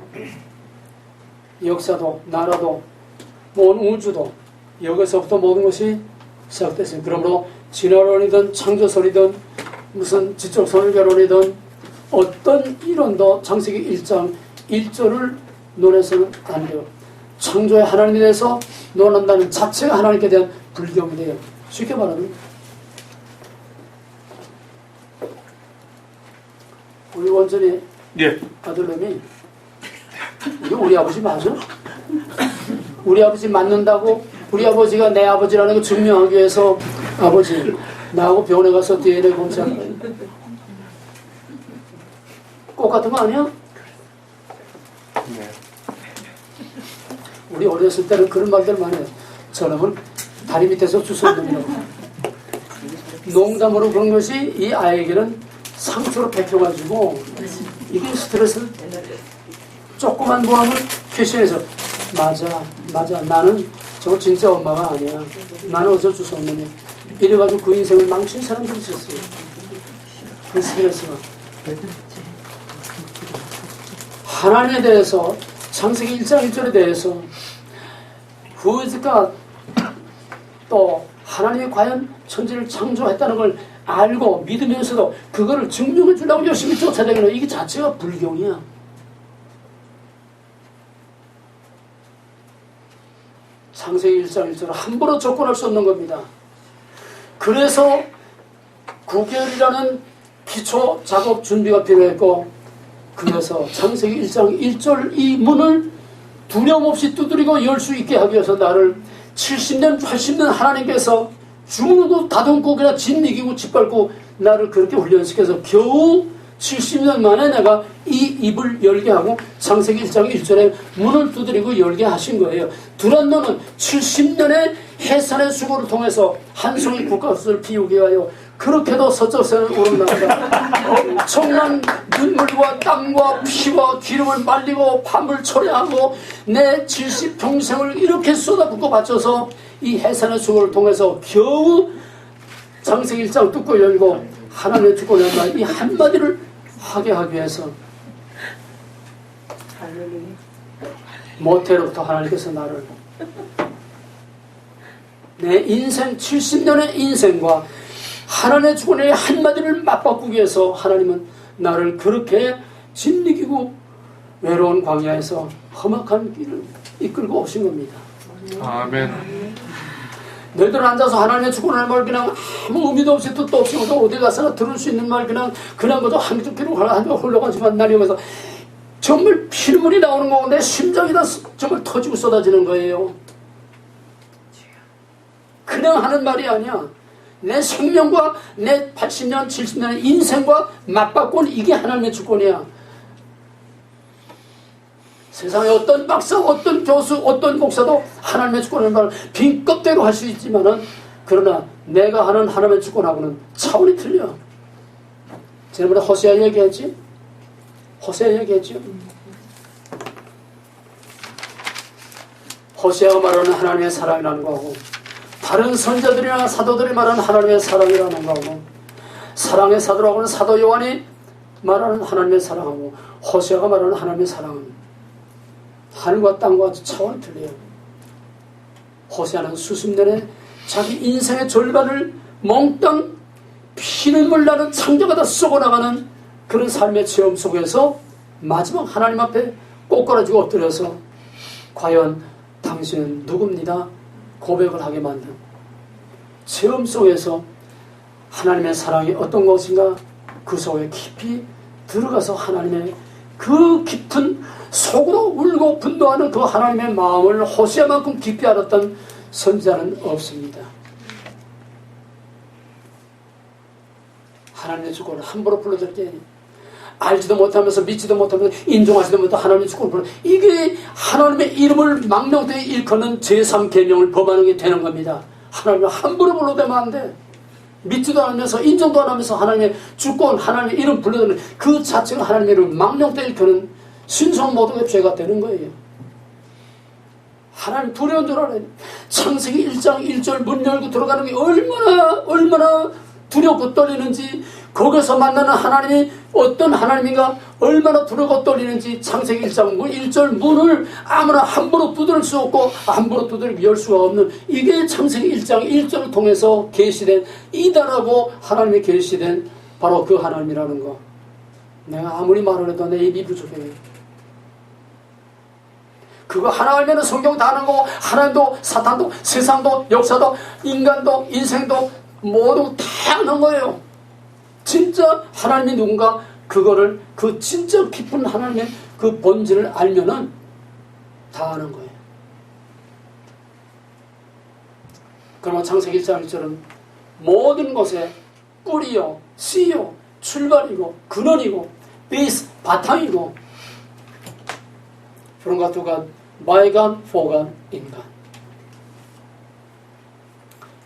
역사도 나라도 온 우주도 여기서부터 모든 것이 시작됐어요. 그러므로 진화론이든 창조설이든 무슨 지적 설계론이든 어떤 이론도 창세기 1장 1절을 논해서는 안 돼요. 창조의 하나님에 대해서 논한다는 자체가 하나님께 대한 불경이 돼요. 쉽게 말하면 우리 원전이 아들놈이 이거 우리 아버지 맞아? 우리 아버지 맞는다고 우리 아버지가 내 아버지라는 걸 증명하기 위해서 아버지 나하고 병원에 가서 DNA 검사할 거야. 꼭 같은 거 아니야? 우리 어렸을 때는 그런 말들 많이 해요. 저놈은 다리 밑에서 주워놓으라고. 농담으로 그런 것이 이 아이에게는 상처로 베껴가지고 이게 스트레스를 조그만 모함을 퀘션해서 맞아 나는 저 진짜 엄마가 아니야. 나는 어쩔 수 없느냐. 이래가지고 그 인생을 망친 사람들이 있었어요. 그 스트레스가. 하나님에 대해서 창세기 1장 1절에 대해서 Who is God? 또 하나님이 과연 천지를 창조했다는 걸 알고 믿으면서도 그거를 증명해 주려고 열심히 쫓아다니는 이게 자체가 불경이야. 창세기 1장 1절은 함부로 접근할 수 없는 겁니다. 그래서 9개월이라는 기초 작업 준비가 필요했고, 그래서 창세기 1장 1절 이 문을 두려움 없이 두드리고 열 수 있게 하기 위해서 나를 70년 80년 하나님께서 죽는 다듬고 그냥 짓이기고 짓밟고 나를 그렇게 훈련시켜서 겨우 70년 만에 내가 이 입을 열게 하고 창세기 1장 1절에 문을 두드리고 열게 하신 거예요. 두란노는 70년의 해산의 수고를 통해서 한 송이 국가수를 피우게 하여 그렇게도 서쪽산을 오르나가 엄청난 눈물과 땀과 피와 기름을 말리고 밤을 초래하고 내 70평생을 이렇게 쏟아붓고 바쳐서 이 해산의 수고를 통해서 겨우 창세기 1장 뜯고 열고 하나님의 주권을 한 이 한마디를 하게 하기 위해서 모태로부터 하나님께서 나를 내 인생 70년의 인생과 하나님의 주권의 한마디를 맞바꾸기 위해서 하나님은 나를 그렇게 짓이기고 외로운 광야에서 험악한 길을 이끌고 오신 겁니다. 아멘. 너희들 앉아서 하나님의 주권의 말 그냥 아무 의미도 없이 뜻도 없이 어디 가서나 들을 수 있는 말 그냥 것도 한두 끼로 한두 흘러가지만 날 여기서 정말 피눈물이 나오는 거고 내 심장이 다 정말 터지고 쏟아지는 거예요. 그냥 하는 말이 아니야. 내 생명과 내 80년 70년의 인생과 맞바꾼 이게 하나님의 주권이야. 세상에 어떤 박사, 어떤 교수, 어떤 목사도 하나님의 주권을 말 빈 껍데기로 할 수 있지만은 그러나 내가 하는 하나님의 주권하고는 차원이 틀려. 지난번에 호세아 얘기했지? 호세아 얘기했죠? 호세아가 말하는 하나님의 사랑이라는 거하고 다른 선자들이나 사도들이 말하는 하나님의 사랑이라는 거하고 사랑의 사도라고 하는 사도 요한이 말하는 하나님의 사랑하고 호세아가 말하는 하나님의 사랑은 하늘과 땅과 차원이 틀려요. 호세아는 수십 년의 자기 인생의 절반을 몽땅 피눈물 나는 창조가 썩어나가는 그런 삶의 체험 속에서 마지막 하나님 앞에 꼬꾸라지고 엎드려서 과연 당신은 누굽니다? 고백을 하게 만든 체험 속에서 하나님의 사랑이 어떤 것인가 그 속에 깊이 들어가서 하나님의 그 깊은 속으로 울고 분노하는 그 하나님의 마음을 호시아만큼 깊이 알았던 선지자는 없습니다. 하나님의 주권을 함부로 불러들 때 알지도 못하면서 믿지도 못하면서 인정하지도 못하면서 하나님의 주권을 불러 이게 하나님의 이름을 망명되이 일컫는 제3계명을 범하는 게 되는 겁니다. 하나님을 함부로 불러대면 안 돼. 믿지도 않으면서 인정도 안 하면서 하나님의 주권 하나님의 이름 불러대는 그 자체가 하나님의 이름을 망명되이 일컫는 신성 모독의 죄가 되는 거예요. 하나님 두려운 줄 알아요. 창세기 1장 1절 문 열고 들어가는 게 얼마나 두렵고 떨리는지 거기서 만나는 하나님이 어떤 하나님인가 얼마나 두렵고 떨리는지 창세기 1장 1절 문을 아무나 함부로 두드릴 수 없고 함부로 두드리고 열 수가 없는 이게 창세기 1장 1절을 통해서 계시된 이다라고 하나님이 계시된 바로 그 하나님이라는 거. 내가 아무리 말을 해도 내 입이 부족해요. 그거 하나 알면 성경 다 아는 거고 하나님도 사탄도 세상도 역사도 인간도 인생도 모두 다 아는 거예요. 진짜 하나님이 누군가 그거를 그 진짜 깊은 하나님의 그 본질을 알면은 다 아는 거예요. 그러나 창세기 1장 1절은 모든 것에 뿌리요 씨요 출발이고 근원이고 베이스 바탕이고 그런가 두가 마이간 포간 인간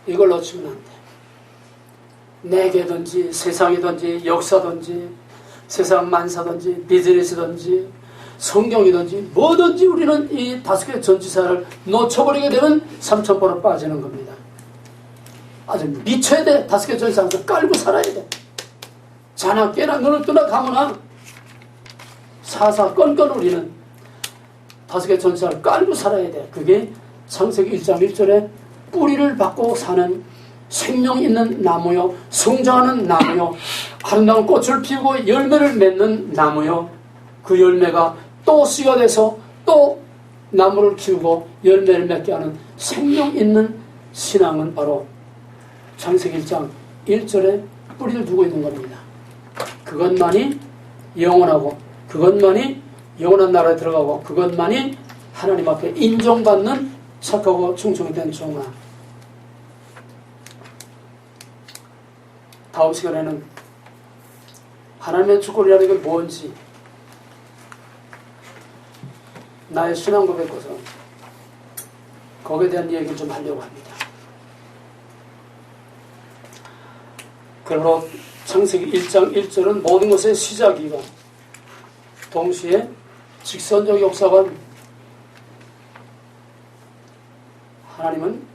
이걸 놓치면 안 돼. 내게든지 세상이든지 역사든지 세상 만사든지 비즈니스든지 성경이든지 뭐든지 우리는 이 5개 전치사를 놓쳐버리게 되면 삼천포로 빠지는 겁니다. 아주 미쳐야 돼. 5개 전치사에서 깔고 살아야 돼. 자나 깨나 눈을 뜨나 감으나 사사건건 우리는 5개 전치사를 깔고 살아야 돼. 그게 창세기 1장 1절에 뿌리를 받고 사는 생명 있는 나무요 성장하는 나무요 아름다운 꽃을 피우고 열매를 맺는 나무요 그 열매가 또 씨가 돼서 또 나무를 키우고 열매를 맺게 하는 생명 있는 신앙은 바로 창세기 1장 1절에 뿌리를 두고 있는 겁니다. 그것만이 영원하고 그것만이 영원한 나라에 들어가고 그것만이 하나님 앞에 인정받는 착하고 충성된 종아. 다음 시간에는 하나님의 주권이라는 게 뭔지 나의 신앙 고백에서 거기에 대한 얘기를 좀 하려고 합니다. 그러므로 창세기 1장 1절은 모든 것의 시작이고 동시에 직선적 역사관 하나님은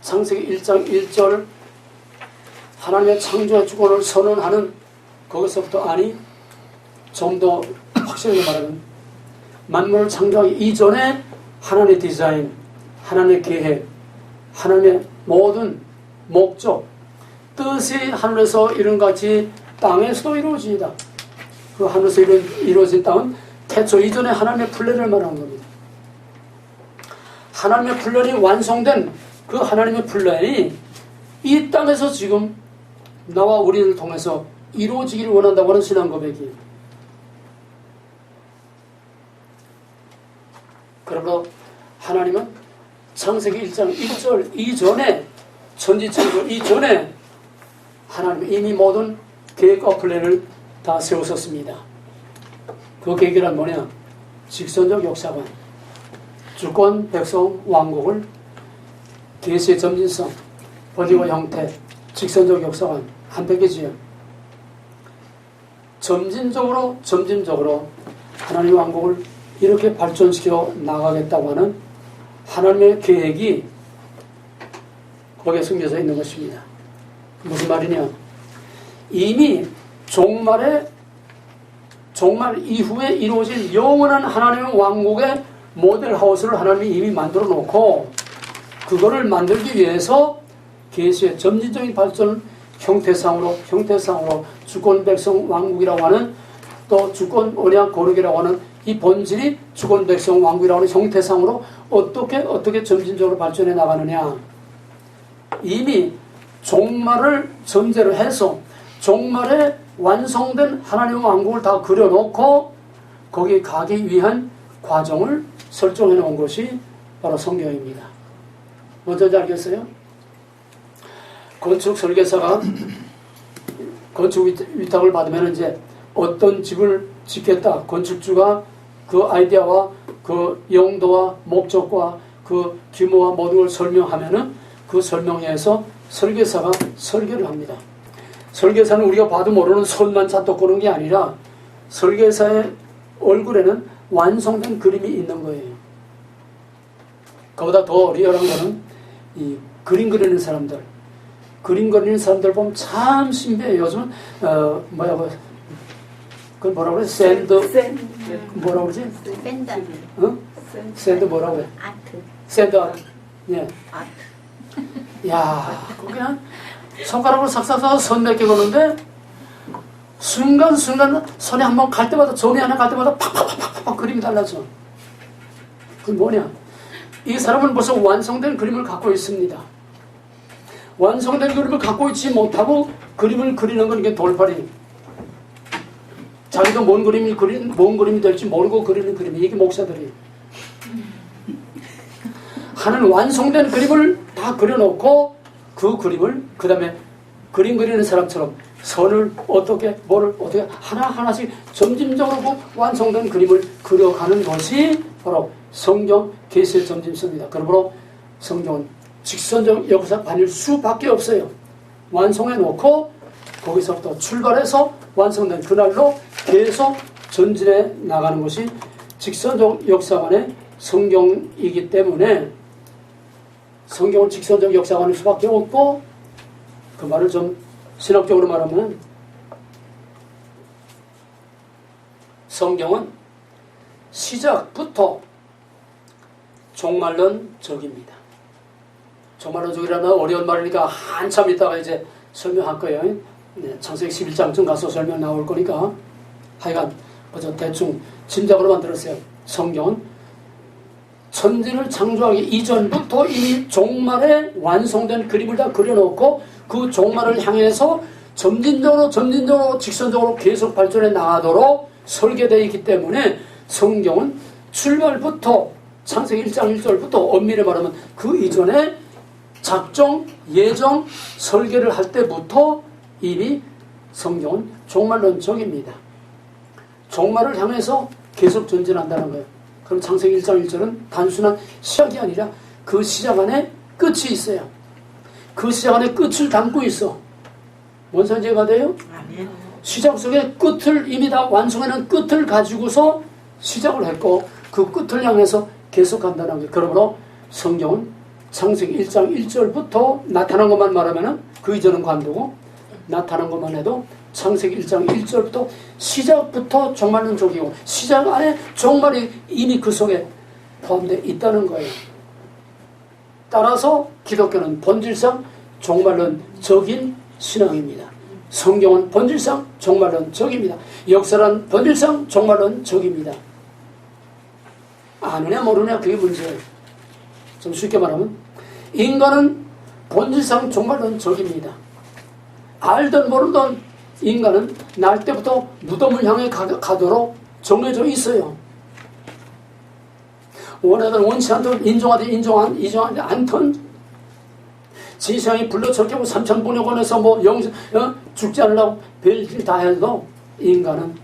창세기 1장 1절 하나님의 창조의 주권을 선언하는 거기서부터 아니 좀 더 확실하게 말하면 만물을 창조하기 이전에 하나님의 디자인, 하나님의 계획, 하나님의 모든 목적, 뜻이 하늘에서 이룬같이 땅에서도 이루어지이다. 그 하늘에서 이루어진 땅은 태초 이전에 하나님의 플랜을 말하는 겁니다. 하나님의 플랜이 완성된 그 하나님의 플랜이 이 땅에서 지금 나와 우리를 통해서 이루어지기를 원한다고 하는 신앙 고백이에요. 그러므로 하나님은 창세기 1장 1절 이전에 천지창조 이전에 하나님은 이미 모든 계획과 플랜을 다 세우셨습니다. 그 계획이란 뭐냐? 직선적 역사관, 주권, 백성, 왕국을 계시의 점진성, 번역의 형태, 직선적 역사관 한 패키지예요. 점진적으로 하나님의 왕국을 이렇게 발전시켜 나가겠다고 하는 하나님의 계획이 거기에 숨겨져 있는 것입니다. 무슨 말이냐? 이미 종말 이후에 이루어질 영원한 하나님의 왕국의 모델하우스를 하나님이 이미 만들어 놓고 그거를 만들기 위해서 계시의 점진적인 발전 형태상으로 주권 백성 왕국이라고 하는 또 주권 언약 고르기라고 하는 이 본질이 주권 백성 왕국이라고 하는 형태상으로 어떻게 점진적으로 발전해 나가느냐. 이미 종말을 전제로 해서 종말에 완성된 하나님의 왕국을 다 그려놓고 거기에 가기 위한 과정을 설정해 놓은 것이 바로 성경입니다. 뭔지 알겠어요? 건축 설계사가 건축 위탁을 받으면 이제 어떤 집을 짓겠다. 건축주가 그 아이디어와 그 용도와 목적과 그 규모와 모든 걸 설명하면은 그 설명에서 설계사가 설계를 합니다. 설계사는 우리가 봐도 모르는 손만 잔뜩 고는 게 아니라 설계사의 얼굴에는 완성된 그림이 있는 거예요. 그보다 더 리얼한 거는 이 그림 그리는 사람들. 그림 그리는 사람들 보면 참 신비해요. 요즘은 그걸 뭐라고 그래? 샌드 뭐라고 그러지? 샌드. 어? 샌드 뭐라고 해? 아트. 샌드 아트. 예. 아트. 야, 그냥 손가락으로 삭삭삭 선 몇 개 거는데 순간순간 손에 한번 갈 때마다 점이 하나 갈 때마다 팍팍팍팍 그림이 달라져. 그게 뭐냐? 이 사람은 벌써 완성된 그림을 갖고 있습니다. 완성된 그림을 갖고 있지 못하고 그림을 그리는 건 이게 돌팔이. 자기도 뭔 그림이 될지 모르고 그리는 그림이 이게 목사들이에요. 하는 완성된 그림을 다 그려놓고 그 그림을 그 다음에 그림 그리는 사람처럼 선을 어떻게 하나하나씩 점진적으로 완성된 그림을 그려가는 것이 바로 성경 계시의 점진서입니다. 그러므로 성경은 직선적 역사판일 수밖에 없어요. 완성해 놓고 거기서부터 출발해서 완성된 그날로 계속 전진해 나가는 것이 직선적 역사관의 성경이기 때문에 성경은 직선적 역사관일 수밖에 없고, 그 말을 좀 신학적으로 말하면 성경은 시작부터 종말론적입니다. 종말론적이라는 어려운 말이니까 한참 있다가 이제 설명할 거예요. 네, 창세기 11장쯤 가서 설명 나올 거니까 하여간 먼저 대충 짐작으로만 들었어요. 성경은 천지를 창조하기 이전부터 이미 종말에 완성된 그림을 다 그려놓고 그 종말을 향해서 점진적으로 직선적으로 계속 발전해 나가도록 설계되어 있기 때문에 성경은 출발부터 창세기 1장 1절부터 엄밀히 말하면 그 이전에 작정, 예정, 설계를 할 때부터 이미 성경은 종말론적입니다. 종말을 향해서 계속 전진한다는 거예요. 그럼 창세기 1장 1절은 단순한 시작이 아니라 그 시작 안에 끝이 있어요. 그 시작 안에 끝을 담고 있어. 뭔 상징가 돼요? 아멘. 시작 속에 끝을 이미 다 완성하는 끝을 가지고서 시작을 했고 그 끝을 향해서 계속 간다는 거예요. 그러므로 성경은 창세기 1장 1절부터 나타난 것만 말하면 그 이전은 관두고 나타난 것만 해도 창세기 1장 1절부터 시작부터 종말론적이고 시작 안에 종말이 이미 그 속에 포함되어 있다는 거예요. 따라서 기독교는 본질상 종말론적인 신앙입니다. 성경은 본질상 종말론적입니다. 역사란 본질상 종말론적입니다. 아느냐 모르냐 그게 문제예요. 좀 쉽게 말하면 인간은 본질상 종말론적입니다. 알든 모르든 인간은 날 때부터 무덤을 향해 가도록 정해져 있어요. 원하든 원치 않든 인정하든 인정하지 않든 지상이 불러쳤고 3,000번에 죽지 않으려고 별짓 다 해도 인간은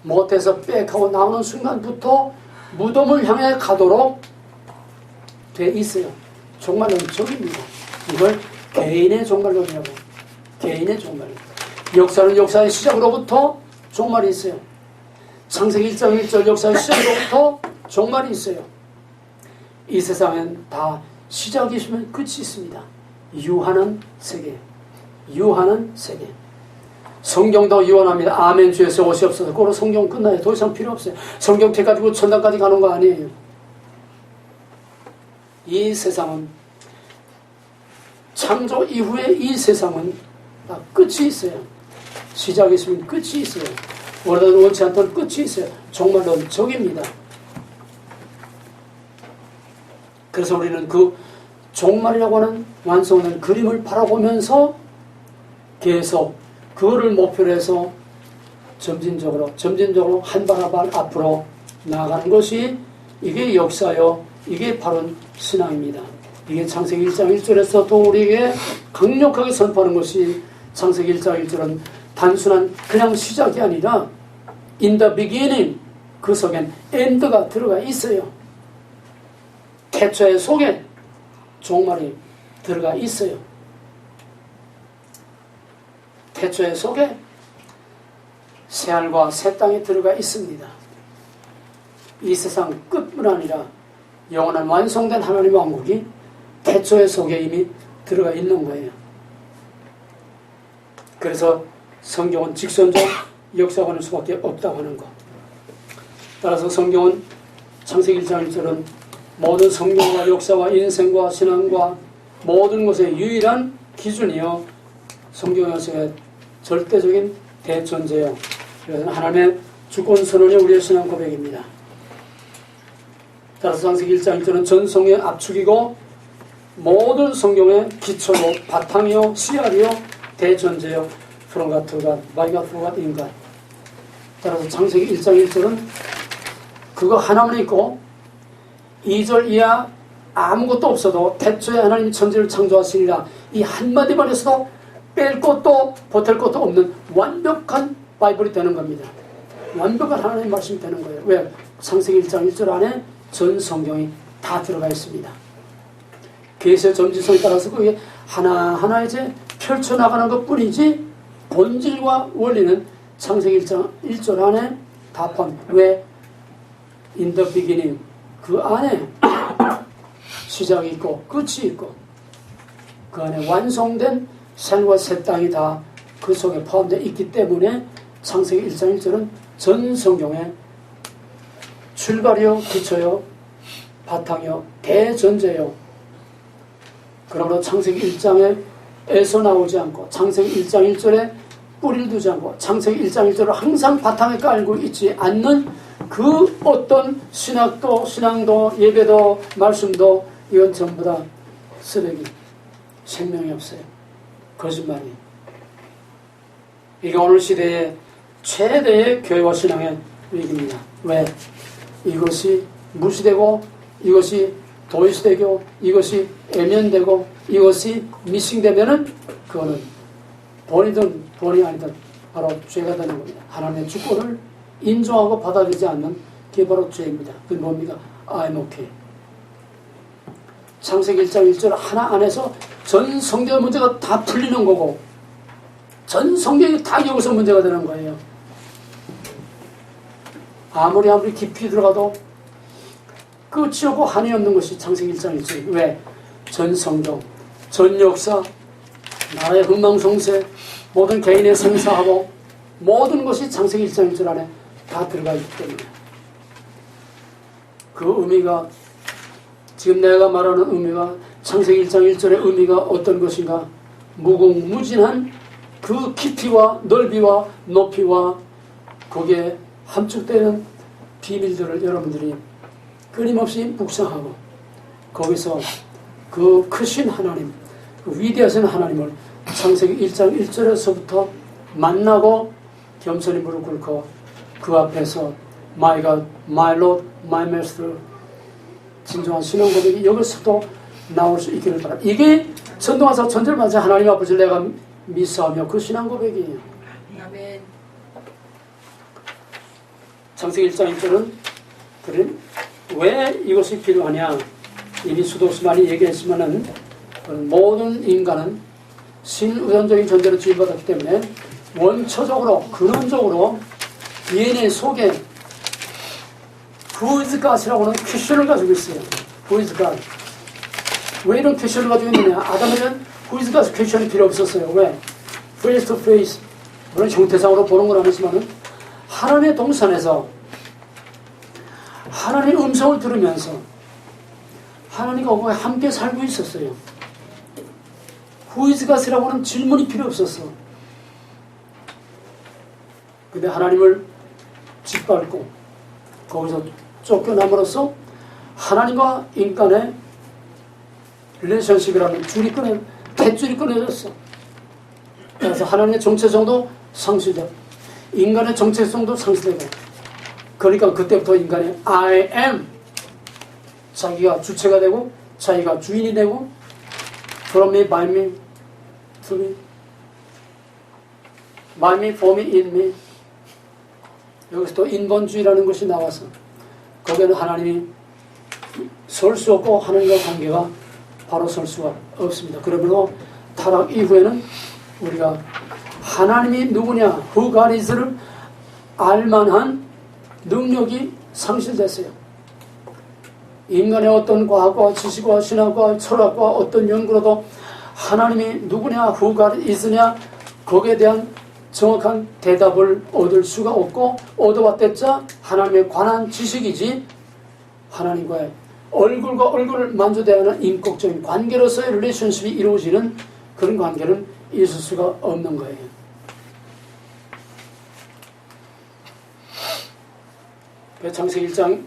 못해서 빽하고 나오는 순간부터 무덤을 향해 가도록 돼 있어요. 종말론적입니다. 이걸 개인의 종말론이라고. 개인의 종말. 역사는 역사의 시작으로부터 종말이 있어요. 창세기 1장 1절 역사의 시작으로부터 종말이 있어요. 이 세상엔 다 시작이 있으면 끝이 있습니다. 유한한 세계. 유한한 세계. 성경도 유한합니다. 아멘 주에서 옷이 없어서 그걸로 성경 끝나요. 더 이상 필요 없어요. 성경 책 가지고 천당까지 가는 거 아니에요. 이 세상은 창조 이후에 이 세상은 다 끝이 있어요. 시작이 있으면 끝이 있어요. 원하든 원치 않든 끝이 있어요. 종말론 적입니다. 그래서 우리는 그 종말이라고 하는 완성된 그림을 바라보면서 계속 그거를 목표로 해서 점진적으로 한 발 한 발 앞으로 나아가는 것이 이게 역사요. 이게 바로 신앙입니다. 이게 창세기 1장 1절에서 또 우리에게 강력하게 선포하는 것이 창세기 1장 1절은 단순한 그냥 시작이 아니라 in the beginning 그 속엔 end가 들어가 있어요. 태초의 속에 종말이 들어가 있어요. 태초의 속에 새하늘과 새 땅이 들어가 있습니다. 이 세상 끝뿐 아니라 영원한 완성된 하나님의 왕국이 태초의 속에 이미 들어가 있는 거예요. 그래서 성경은 직선적 역사관일 수밖에 없다고 하는 것. 따라서 성경은 창세기 1장 1절은 모든 성경과 역사와 인생과 신앙과 모든 것의 유일한 기준이요 성경에서의 절대적인 대존재요. 그래서 하나님의 주권 선언이 우리의 신앙 고백입니다. 따라서 창세기 1장 1절은 전성의 압축이고 모든 성경의 기초로 바탕이요 씨알이요 대존재요 From God to God, by God, for God, in God. 따라서 창세기 1장 1절은 그거 하나만 있고 2절 이하 아무것도 없어도 태초에 하나님이 천지를 창조하시니라 이 한마디만에서도 뺄 것도 보탤 것도 없는 완벽한 바이블이 되는 겁니다. 완벽한 하나님의 말씀이 되는 거예요. 왜? 창세기 1장 1절 안에 전 성경이 다 들어가 있습니다. 계시의 점진성에 따라서 그게 하나하나 이제 펼쳐나가는 것 뿐이지 본질과 원리는 창세기 1장 1절 안에 다 포함. 왜? In the beginning 그 안에 시작이 있고 끝이 있고 그 안에 완성된 산과 새 땅이 다 그 속에 포함되어 있기 때문에 창세기 1장 1절은 전 성경의 출발이요 기초요 바탕이요 대전제요. 그러므로 창세기 1장에서 나오지 않고 창세기 1장 1절에 뿌리를 두지 않고 창세기 1장 1절을 항상 바탕에 깔고 있지 않는 그 어떤 신학도 신앙도 예배도 말씀도 이건 전부 다 쓰레기 생명이 없어요. 거짓말이에요. 이게 오늘 시대의 최대의 교회와 신앙의 위기입니다. 왜? 이것이 무시되고 이것이 도이시되고 이것이 애면되고 이것이 미싱되면은 그거는 본이든 본이 아니든 바로 죄가 되는 겁니다. 하나님의 주권을 인정하고 받아들이지 않는 그게 바로 죄입니다. 그게 뭡니까? I'm okay. 창세기 1장 1절 하나 안에서 전 성경의 문제가 다 풀리는 거고 전 성경이 다 여기서 문제가 되는 거예요. 아무리 깊이 들어가도 끝이 없고 한이 없는 것이 창세기 1장 1절. 왜? 전 성경, 전 역사, 나라의 흥망성쇠, 모든 개인의 생사하고 모든 것이 창세기 1장 1절 안에 다 들어가 있기 때문에 그 의미가 지금 내가 말하는 의미가 창세기 1장 1절의 의미가 어떤 것인가? 무궁무진한 그 깊이와 넓이와 높이와 거기에 함축되는 비밀들을 여러분들이 끊임없이 묵상하고 거기서 그 크신 하나님, 그 위대하신 하나님을 창세기 1장 1절에서부터 만나고 겸손히 무릎 꿇고 그 앞에서 My God, My Lord, My Master 진정한 신앙 고백이 여기서도 나올 수 있기를 바랍니다. 이게 전동화사 전제를 맞아 하나님 아버지를 내가 믿사오며 그 신앙 고백이에요. 아멘. 창세기 1장 1절은 그래 왜 이것이 필요하냐? 이미 수도 없이 많이 얘기했지만은 모든 인간은 신의존적인 존재로 지음받았기 때문에 원초적으로 근원적으로 DNA 속에 Who is God이라고는 퀘션을 가지고 있어요. Who is God? 왜 이런 퀘션을 가지고 있느냐? 아담에는 Who is God 퀘션이 필요 없었어요. 왜? Face to face. 물론 형태상으로 보는 건 아니지만은 하나님의 동산에서 하나님의 음성을 들으면서 하나님과 거기 함께 살고 있었어요. Who is God이라고 하는 질문이 필요 없었어. 근데 하나님을 짓밟고 거기서 쫓겨남으로써 하나님과 인간의 릴레이션십이라는 탯줄이 끊어졌어. 그래서 하나님의 정체성도 상실되고 인간의 정체성도 상실되고, 그러니까 그때부터 인간이 I am, 자기가 주체가 되고 자기가 주인이 되고, from me, by me, to me, by me, for me, in me. 여기서 또 인본주의라는 것이 나와서 거기에는 하나님이 설 수 없고 하나님과 관계가 바로 설 수가 없습니다. 그러므로 타락 이후에는 우리가 하나님이 누구냐, Who God is를 알만한 능력이 상실됐어요. 인간의 어떤 과학과 지식과 신학과 철학과 어떤 연구로도 하나님이 누구냐, Who God is냐, 거기에 대한 정확한 대답을 얻을 수가 없고, 얻어왔댔자 하나님에 관한 지식이지 하나님과의 얼굴과 얼굴을 만져대하는 인격적인 관계로서의 릴레이션십이 이루어지는 그런 관계는 있을 수가 없는 거예요. 창세기 1장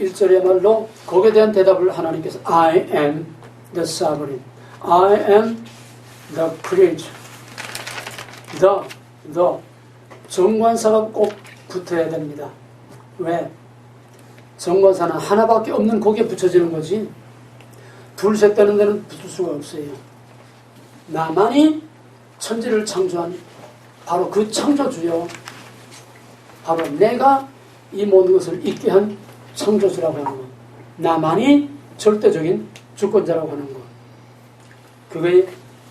1절에말로 거기에 대한 대답을 하나님께서 I am the sovereign, I am the creator. the 정관사가 꼭 붙어야 됩니다. 왜? 정관사는 하나밖에 없는 거기에 붙여지는 거지 둘셋 되는 데는 붙을 수가 없어요. 나만이 천지를 창조한 바로 그 창조주요, 바로 내가 이 모든 것을 있게 한 창조주라고 하는 것, 나만이 절대적인 주권자라고 하는 것, 그게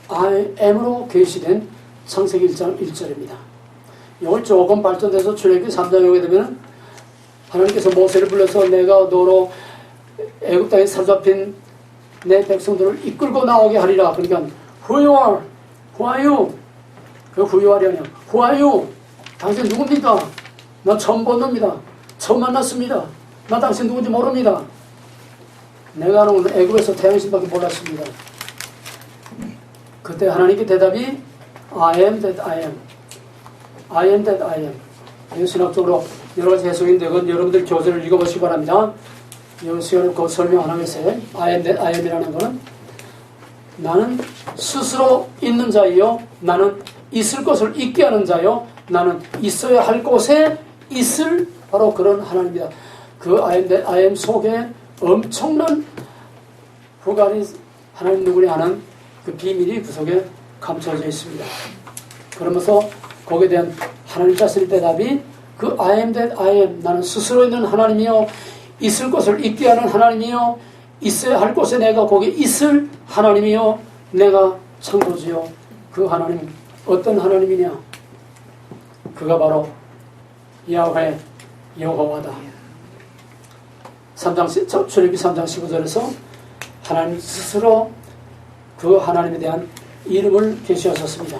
I am으로 계시된 창세기 1장 1절입니다. 이걸 조금 발전돼서 출애굽기 3장에 오게 되면 하나님께서 모세를 불러서 내가 너로 애굽 땅에 사로잡힌 내 백성들을 이끌고 나오게 하리라. 그러니까 Who you are? Who are you? 그 Who you are 아니야. Who are you? 당신 누굽니까? 나 처음 본 놈이다. 처음 만났습니다. 나 당신 누군지 모릅니다. 내가 아는 건 애굽에서 태양신밖에 몰랐습니다. 그때 하나님께 대답이 I am that I am. I am that I am. 이 신학적으로 여러 가지 해석인데 그건 여러분들 교재를 읽어보시기 바랍니다. 이 시간에 그 설명 하나 하겠어요. I am that I am이라는 거는 나는 스스로 있는 자이요, 나는 있을 것을 있게 하는 자요, 나는 있어야 할 곳에 있을 바로 그런 하나님입니다. 그 I am that I am 속에 엄청난 후가리 하나님 누구냐 하는 그 비밀이 그 속에 감춰져 있습니다. 그러면서 거기에 대한 하나님 자신의 대답이 그 I am that I am, 나는 스스로 있는 하나님이요, 있을 것을 있게 하는 하나님이요, 있어야 할 곳에 내가 거기 있을 하나님이요, 내가 창조주요. 그 하나님 어떤 하나님이냐? 그가 바로 야훼 여호와다. 출애굽기 3장 15절에서 하나님 스스로 그 하나님에 대한 이름을 계시하셨습니다.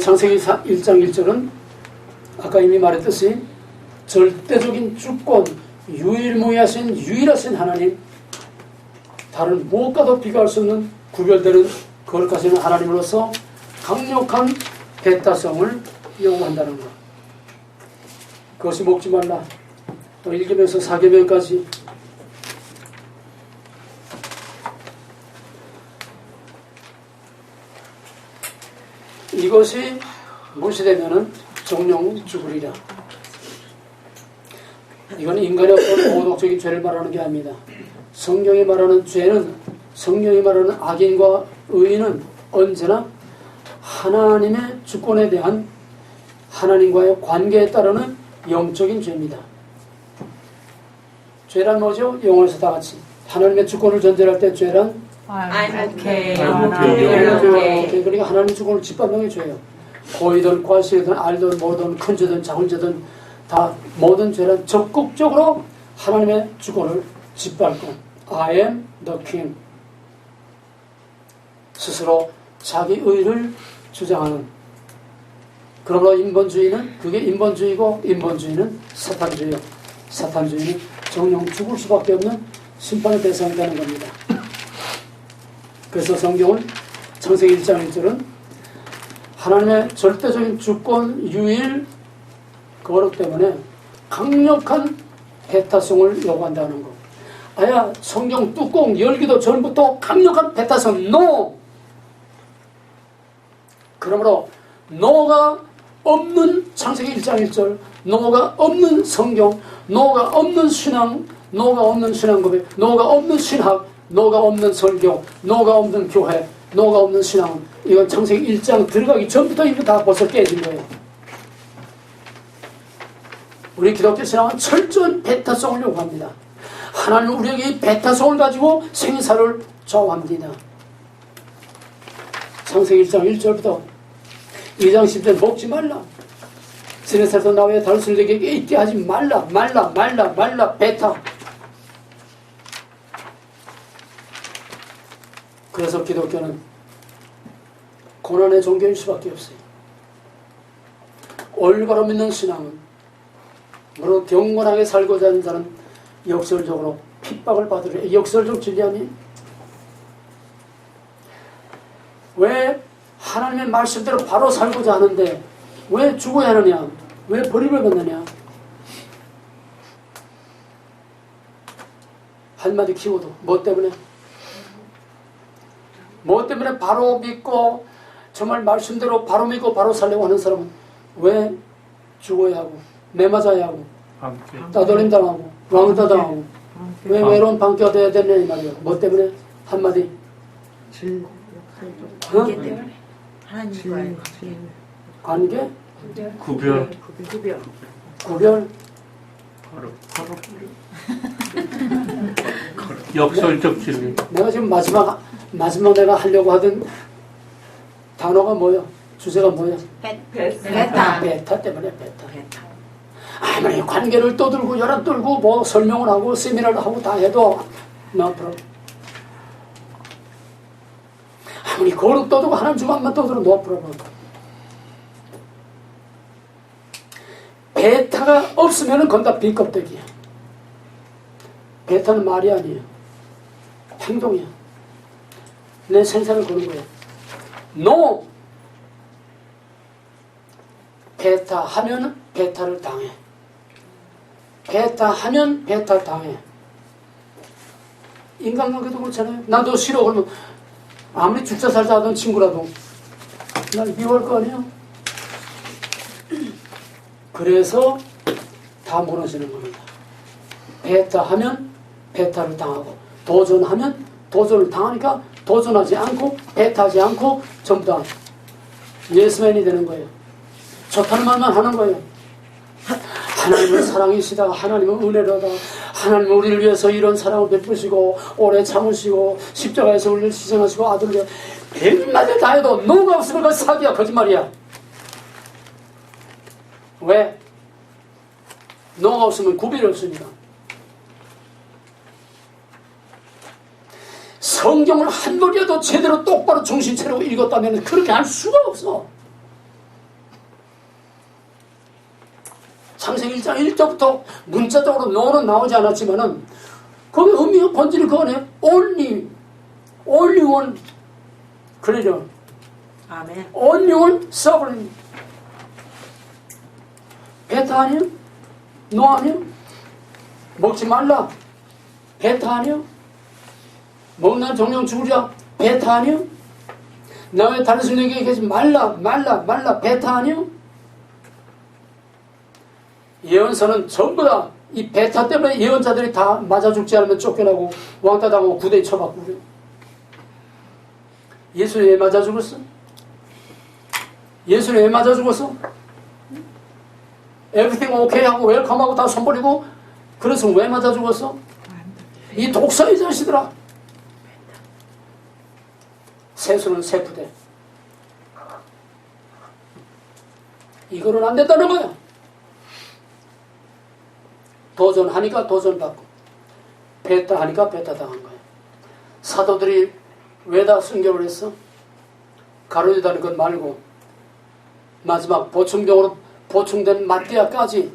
창세기 1장 1절은 아까 이미 말했듯이 절대적인 주권, 유일무이하신 유일하신 하나님, 다른 무엇과도 비교할 수 없는 구별되는 거룩하신 하나님으로서 강력한 배타성을 요구한다는 것. 그것이 먹지 말라. 또 1계명에서 4계명까지 이것이 무시되면은 정령 죽으리라. 이건 인간의 어떤 모독적인 죄를 말하는 게 아닙니다. 성경이 말하는 죄는, 성경이 말하는 악인과 의인은 언제나 하나님의 주권에 대한 하나님과의 관계에 따르는 영적인 죄입니다. 죄란 뭐죠? 영어에서 다 같이 하나님의 주권을 전제할 때 죄란 I'm okay. okay. 그러니까 하나님 주권을 짓밟는 게 죄예요. 고이든 과실이든 알든 모든 큰 죄든 작은 죄든 다 모든 죄는 적극적으로 하나님의 주권을 짓밟고 I am the king, 스스로 자기 의를 주장하는, 그러므로 인본주의는 그게 인본주의고 인본주의는 사탄주의요. 사탄주의는 정령 죽을 수밖에 없는 심판의 대상이 되는 겁니다. 그래서 성경은 창세기 1장 1절은 하나님의 절대적인 주권, 유일, 그것 때문에 강력한 배타성을 요구한다는 것. 아야, 성경 뚜껑 열기도 전부터 강력한 배타성, NO! 그러므로 NO가 없는 창세기 1장 1절, NO가 없는 성경, NO가 없는 신앙, NO가 없는 신앙고백, NO가 없는 신학, NO가 없는 설교, NO가 없는 교회, NO가 없는 신앙. 이건 창세기 1장 들어가기 전부터 이거 다 벌써 깨진 거예요. 우리 기독교 신앙은 철저한 배타성을 요구합니다. 하나님은 우리에게 이 배타성을 가지고 생사를 좌우합니다. 창세기 1장 1절부터 2장 10절 먹지 말라. 지네살도 나와의 달수를 내게 있게 하지 말라. 배타. 그래서 기독교는 고난의 종교일 수밖에 없어요. 올바로 믿는 신앙은 물론 경건하게 살고자 하는 자는 역설적으로 핍박을 받으려. 역설적 진리 아니에요? 왜 하나님의 말씀대로 바로 살고자 하는데 왜 죽어야 하느냐? 왜 버림을 받느냐? 한마디 키워도 뭐 때문에? 뭐 때문에 바로 믿고 정말 말씀대로 바로 믿고 바로 살려고 하는 사람은 왜 죽어야 하고 매맞아야 하고 따돌림 당하고 왕따 당하고 왜 외로운 방기가 되어야 되느냐 이 말이에요. 뭐 때문에? 한마디 관계 때문에. 하나님과의 관계? 구별. 구별? 역설적 진리. 내가 지금 마지막 내가 하려고 하던 단어가 뭐야? 주제가 뭐야? 베타. 베타 때문에 베타. 아무리 관계를 떠들고 연합 떨고 뭐 설명을 하고 세미나를 하고 다 해도 no problem. 아무리 거룩 떠들고 하나님 주만만 떠들어 no problem. 베타가 없으면 그건 다 비껍데기야. 베타는 말이 아니에요. 행동이야. 내 생사를 거는 거야. NO! 베타 하면 베타를 당해. 베타 하면 베타 당해. 인간관계도 그렇잖아요. 나도 싫어 그러면 아무리 죽자 살자 하던 친구라도 날 미워할 거 아니야? 그래서 다 무너지는 겁니다. 베타 하면 베타를 당하고 도전하면 도전을 당하니까 도전하지 않고 베타하지 않고 전부 다 예스맨이 되는 거예요. 좋다는 말만 하는 거예요. 하나님은 사랑이시다. 하나님은 은혜로다. 하나님은 우리를 위해서 이런 사랑을 베푸시고 오래 참으시고 십자가에서 우리를 희생하시고 아들을 백마디 다 해도 너가 없으면 그건 사기야. 거짓말이야. 왜? 너가 없으면 구별이 없으니까. 성경을 한 번이라도 제대로 똑바로 정신 차리고 읽었다면 그렇게 할 수가 없어. 창세기 1장 1절부터 문자적으로 노는 나오지 않았지만은 거기 의미가 본질이 그거네. only one creator. 아멘. only one sovereign. 베타 아니요? 노 아니요? 먹지 말라. 베타 아니요? 먹는 정령 죽으랴. 베타 아니요? 나의 다른 스님에게 계시 말라. 베타 아니요? 예언서는 전부 다 이 베타 때문에 예언자들이 다 맞아 죽지 않으면 쫓겨나고 왕따 당하고 구대에 쳐박고 그래요. 예수는 왜 맞아 죽었어? 예수는 왜 맞아 죽었어? everything okay 하고 웰컴하고 다 손버리고 그래서 왜 맞아 죽었어? 이 독사의 자식들아. 세수는 세푸대. 이거는 안 된다는 거야. 도전하니까 도전받고 베타 하니까 베타 당한 거야. 사도들이 왜 다 순교를 했어? 가룟유다는 것 말고 마지막 보충병으로 보충된 마띠아까지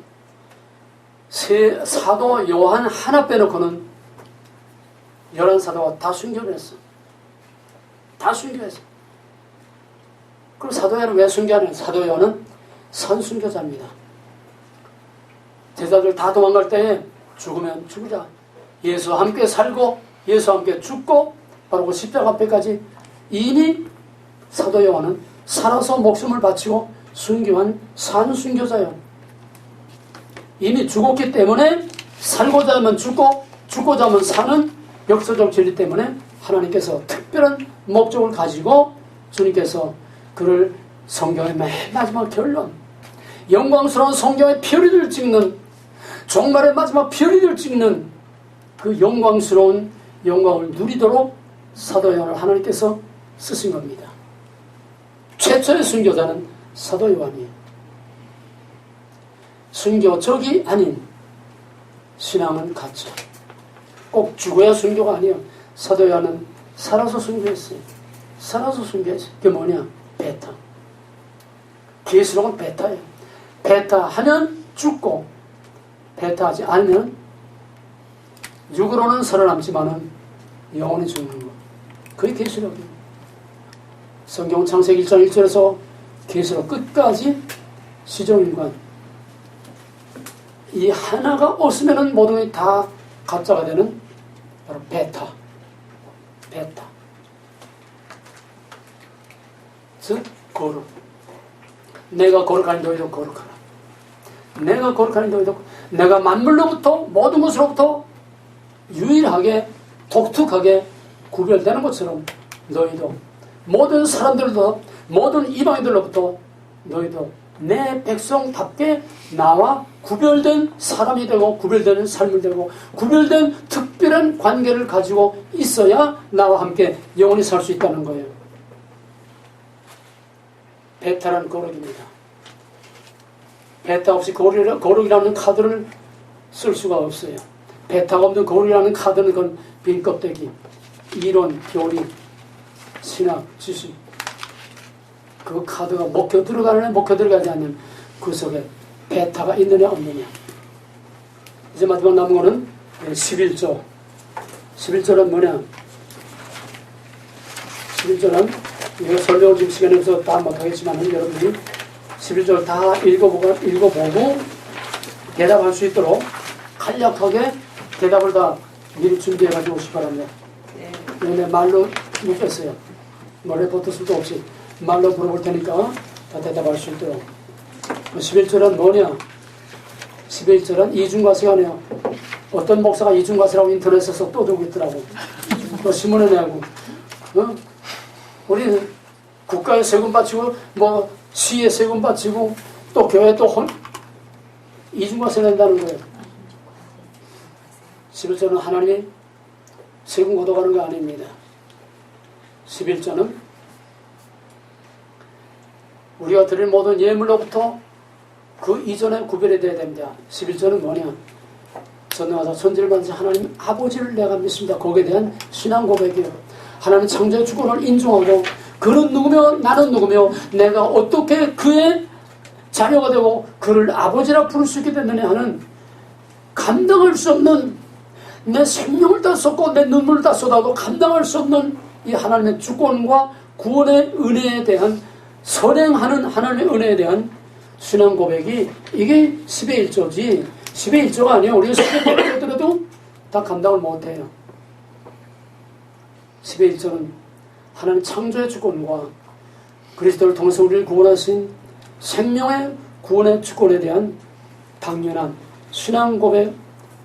사도 요한 하나 빼놓고는 11사도가 다 순교를 했어. 다 순교했어. 그럼 사도 요한은 왜 순교하냐? 사도 요한은 선순교자입니다. 제자들 다 도망갈 때에 죽으면 죽으자. 예수와 함께 살고 예수와 함께 죽고 바로 그 십자가 앞에까지 이미 사도 요한은 살아서 목숨을 바치고 순교한 산순교자예요. 이미 죽었기 때문에 살고자 하면 죽고 죽고자 하면 사는 역사적 진리 때문에 하나님께서 특별한 목적을 가지고 주님께서 그를 성경의 맨 마지막 결론, 영광스러운 성경의 표리를 찍는, 종말의 마지막 표리를 찍는 그 영광스러운 영광을 누리도록 사도 요한을 하나님께서 쓰신 겁니다. 최초의 순교자는 사도 요한이에요. 순교적이 아닌 신앙은 가짜. 꼭 죽어야 순교가 아니에요. 사도 요한은 살아서 순교했어요. 살아서 순교했어요. 그게 뭐냐? 베타. 계시록은 베타예요. 베타 하면 죽고 베타하지 않으면 육으로는 살아남지만은 영원히 죽는 거. 그게 계시록이에요. 성경 창세기 1장 1절에서 계시록 끝까지 시종일관 이 하나가 없으면은 모든 게 다 가짜가 되는 바로 베타. 베타. 즉 거룩. 내가 거룩하니 너희도 거룩하라. 내가 거룩하니 너희도 내가 만물로부터 모든 것으로부터 유일하게 독특하게 구별되는 것처럼 너희도 모든 사람들도 모든 이방인들로부터 너희도 내 백성답게 나와 구별된 사람이 되고 구별되는 삶을 되고 구별된 특별한 관계를 가지고 있어야 나와 함께 영원히 살 수 있다는 거예요. 베타란 거룩입니다. 베타 없이 거룩이라는 카드를 쓸 수가 없어요. 베타가 없는 거룩이라는 카드는 그건 빈 껍데기, 이론, 교리, 신학, 지식. 그 카드가 먹혀 들어가느냐 먹혀 들어가지 않는 그 속에 베타가 있느냐 없느냐. 이제 마지막 남은 거는 11조. 11조는 뭐냐? 11조는 이거 설명을 지금 시간이 없어서 다 못하겠지만 여러분이 11절 다 읽어보고 대답할 수 있도록 간략하게 대답을 다 미리 준비해가지고 오시기 바랍니다. 네, 말로 묻겠어요. 노래 붙을 수도 없이 말로 물어볼 테니까 다 대답할 수 있도록. 11절은 뭐냐? 11절은 이중과세가네요. 어떤 목사가 이중과세라고 인터넷에서 떠들고 있더라고. 또 신문에 내고. 우리 국가에 세금 바치고 뭐 시에 세금 바치고 또 교회 또 이중과세 낸다는 거예요. 11절은 하나님이 세금 걷어가는 거 아닙니다. 11절은 우리가 드릴 모든 예물로부터 그 이전에 구별이 되어야 됩니다. 11절은 뭐냐? 전능하사 천지를 만드신 하나님 아버지를 내가 믿습니다. 거기에 대한 신앙 고백이에요. 하나님 창조의 주권을 인정하고 그는 누구며 나는 누구며 내가 어떻게 그의 자녀가 되고 그를 아버지라 부를 수 있게 됐느냐 하는 감당할 수 없는 내 생명을 다 쏟고 내 눈물을 다 쏟아도 감당할 수 없는 이 하나님의 주권과 구원의 은혜에 대한 선행하는 하나님의 은혜에 대한 신앙 고백이 이게 10의 1조지 10의 1조가 아니에요. 우리가 10의 1조를 들어도 다 감당을 못해요. 10의 1조는 하나님 창조의 주권과 그리스도를 통해서 우리를 구원하신 생명의 구원의 주권에 대한 당연한 신앙 고백,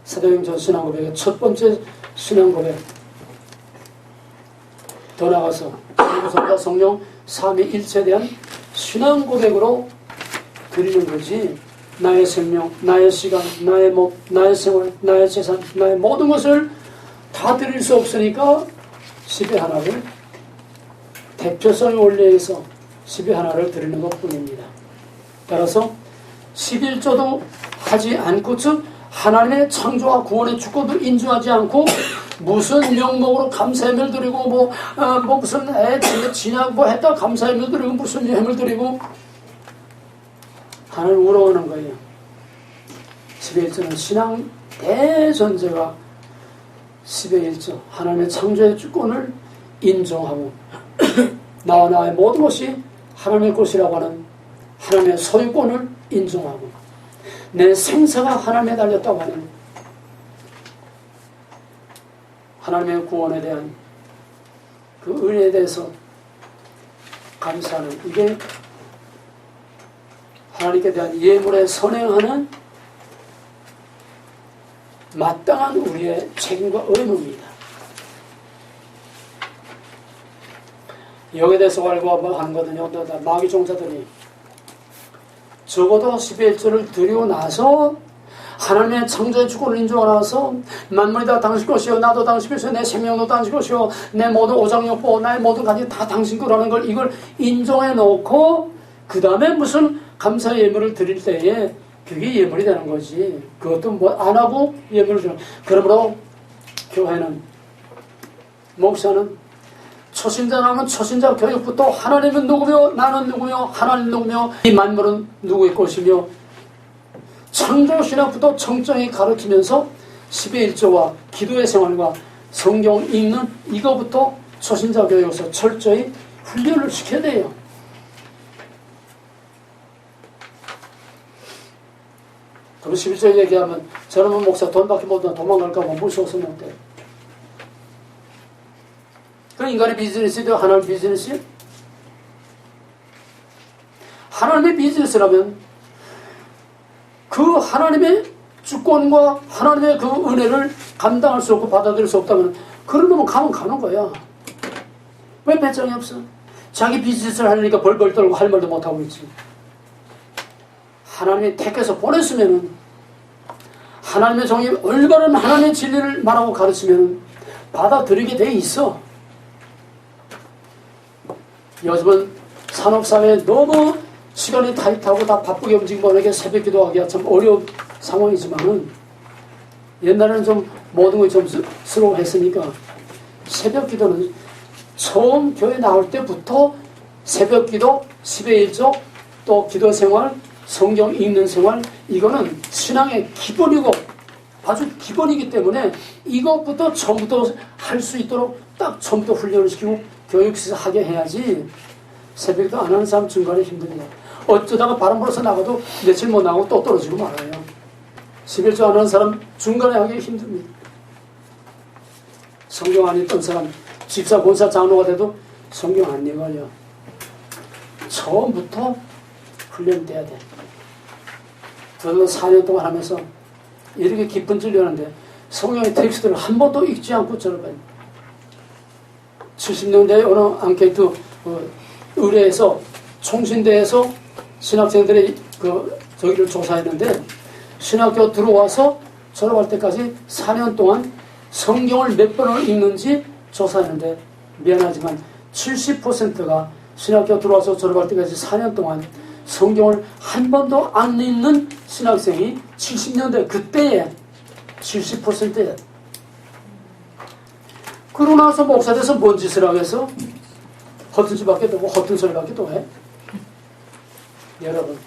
사도행전 신앙 고백의 첫 번째 신앙 고백. 더 나아가서 성부성자 성령 삼위일체에 대한 신앙 고백으로 드리는 거지. 나의 생명, 나의 시간, 나의 목, 나의 생활, 나의 재산, 나의 모든 것을 다 드릴 수 없으니까 10의 하나를 대표성의 원리에서 10의 하나를 드리는 것뿐입니다. 따라서 11조도 하지 않고 즉 하나님의 창조와 구원의 주권도 인정하지 않고 무슨 명목으로 감사함을 드리고 뭐 무슨 진약 뭐 했다 감사함을 드리고 무슨 예물 드리고 하나님 우러오는 거예요. 11조는 신앙 대전제가 10의 1조 하나님의 창조의 주권을 인정하고 나와 나의 모든 것이 하나님의 것이라고 하는 하나님의 소유권을 인정하고 내 생사가 하나님에 달렸다고 하는 하나님의 구원에 대한 그 은혜에 대해서 감사하는 이게 하나님께 대한 예물에 선행하는 마땅한 우리의 책임과 의무입니다. 여기에 대해서 하는 거든요. 마귀 종자들이 적어도 12의 1조를 드리고 나서 하나님의 창조의 주권을 인정하고 나서 만물이 다 당신 것이요 나도 당신 것이요 내 생명도 당신 것이요 내 모든 오장육부 나의 모든 가지 다 당신 거라는 걸 이걸 인정해 놓고 그 다음에 무슨 감사의 예물을 드릴 때에 그게 예물이 되는 거지. 그것도 뭐 안 하고 예물을 주는. 그러므로 교회는 목사는 초신자라면 초신자 교육부터 하나님은 누구며 나는 누구며 하나님 누구며 이 만물은 누구의 것이며 창조신학부터 청정히 가르치면서 10의 1조와 기도의 생활과 성경 읽는 이거부터 초신자 교육에서 철저히 훈련을 시켜야 돼요. 그럼 11조 얘기하면 저놈은 목사 돈밖에 못하면 도망갈까 봐 무서워서 못해. 그럼 인간의 비즈니스도 하나님의 비즈니스? 하나님의 비즈니스라면 그 하나님의 주권과 하나님의 그 은혜를 감당할 수 없고 받아들일 수 없다면 그런 놈은 가면 가는 거야. 왜 배짱이 없어? 자기 비즈니스를 하려니까 벌벌 떨고 할 말도 못하고 있지. 하나님이 택해서 보냈으면은 하나님의 종이 올바른 하나님의 진리를 말하고 가르치면 받아들이게 돼 있어. 요즘은 산업사회에 너무 시간이 타이트하고 다 바쁘게 움직이고 이렇게 새벽 기도하기가 참 어려운 상황이지만은 옛날에는 좀 모든 것이 좀 스로우했으니까 새벽 기도는 처음 교회 나올 때부터 새벽 기도, 10의 1조, 또 기도 생활, 성경 읽는 생활 이거는 신앙의 기본이고 아주 기본이기 때문에 이것부터 처음부터 할 수 있도록 딱 처음부터 훈련을 시키고 교육시서 하게 해야지 새벽기도 안 하는 사람 중간에 힘듭니다. 어쩌다가 바람 불어서 나가도 며칠 못 나가고 또 떨어지고 말아요. 11조 안 하는 사람 중간에 하기 힘듭니다. 성경 안 읽던 사람 집사, 권사, 장로가 돼도 성경 안 읽어요. 처음부터 훈련돼야 돼. 저도 4년 동안 하면서 이렇게 깊은 진리하는데 성경의 텍스트를 한 번도 읽지 않고 졸업해요. 70년대에 어느 앙케이트 의뢰에서 총신대에서 신학생들의 저기를 조사했는데 신학교 들어와서 졸업할 때까지 4년 동안 성경을 몇 번을 읽는지 조사했는데 미안하지만 70%가 신학교 들어와서 졸업할 때까지 4년 동안 성경을 한 번도 안 읽는 신학생이 70년대 그때에 70%에 그러고 나서 목사 돼서 뭔 짓을 하겠어? 허튼 짓밖에 또 허튼 소리밖에 또 해? 여러분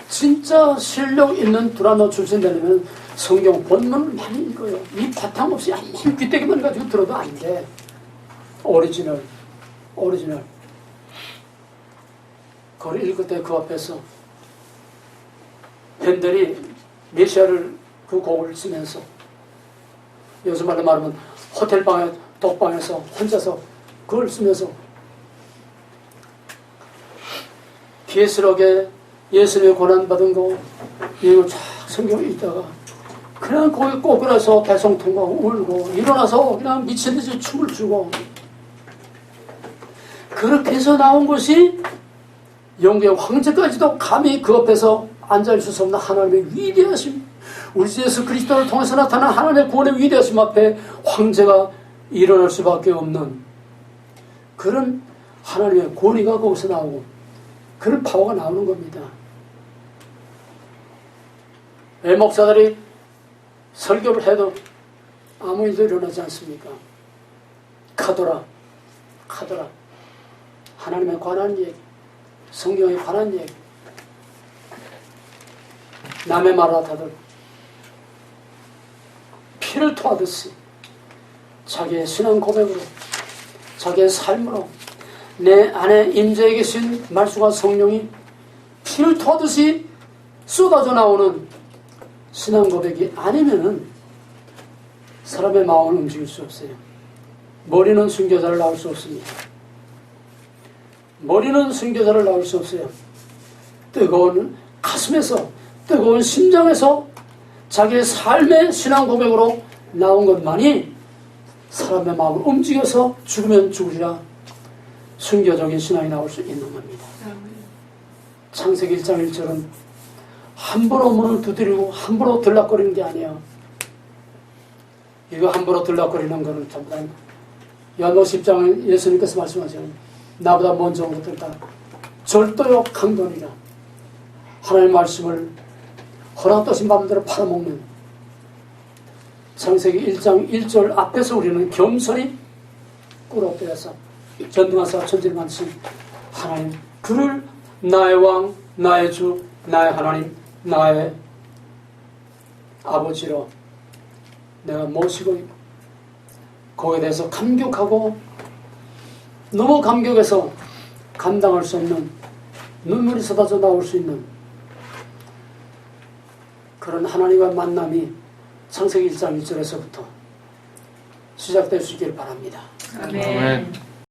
진짜 실력 있는 두라노 출신 되려면 성경 본문을 많이 읽어요. 이 바탕 없이 한번 귀때기만 가지고 들어도 안 돼. 오리지널 그걸 읽을 때 그 앞에서 팬들이 메시아를 그 곡을 쓰면서 요즘 말로 말하면 호텔방에 독방에서 혼자서 그걸 쓰면서 기스럽게 예수님의 고난받은 거 이걸 쫙 성경을 읽다가 그냥 거기 꼬꾸라서 대성통하고 울고 일어나서 그냥 미친듯이 춤을 추고 그렇게 해서 나온 것이 영국의 황제까지도 감히 그 앞에서 앉아있을 수 없는 하나님의 위대하심, 우리 주 예수 그리스도를 통해서 나타난 하나님의 구원의 위대하심 앞에 황제가 일어날 수밖에 없는 그런 하나님의 권위가 거기서 나오고 그런 파워가 나오는 겁니다. 왜 목사들이 설교를 해도 아무 일도 일어나지 않습니까? 카더라 하나님에 관한 얘기, 성경에 관한 얘기, 남의 말 같아도 피를 토하듯이 자기의 신앙 고백으로, 자기의 삶으로 내 안에 임재해 계신 말씀과 성령이 피를 토하듯이 쏟아져 나오는 신앙 고백이 아니면은 사람의 마음을 움직일 수 없어요. 머리는 순교자를 낳을 수 없습니다. 머리는 순교자를 낳을 수 없어요. 뜨거운 가슴에서, 뜨거운 심장에서 자기의 삶의 신앙 고백으로 나온 것만이 사람의 마음을 움직여서 죽으면 죽으리라 순교적인 신앙이 나올 수 있는 겁니다. 창세기 1장 1절은 함부로 문을 두드리고 함부로 들락거리는 게 아니에요. 이거 함부로 들락거리는 거는 전부 다 요한복음 10장에 예수님께서 말씀하세요. 나보다 먼저 온 것들 다 절도요 강도니라. 하나님의 말씀을 허락도신 마음대로 팔아먹는 창세기 1장 1절 앞에서 우리는 겸손히 꿇어빼어서 전능하사 천지만신 하나님 그를 나의 왕, 나의 주, 나의 하나님, 나의 아버지로 내가 모시고 있고 거기에 대해서 감격하고 너무 감격해서 감당할 수 없는 눈물이 쏟아져 나올 수 있는 그런 하나님과의 만남이 창세기 1장 1절에서부터 시작될 수 있기를 바랍니다. 아멘. 아멘.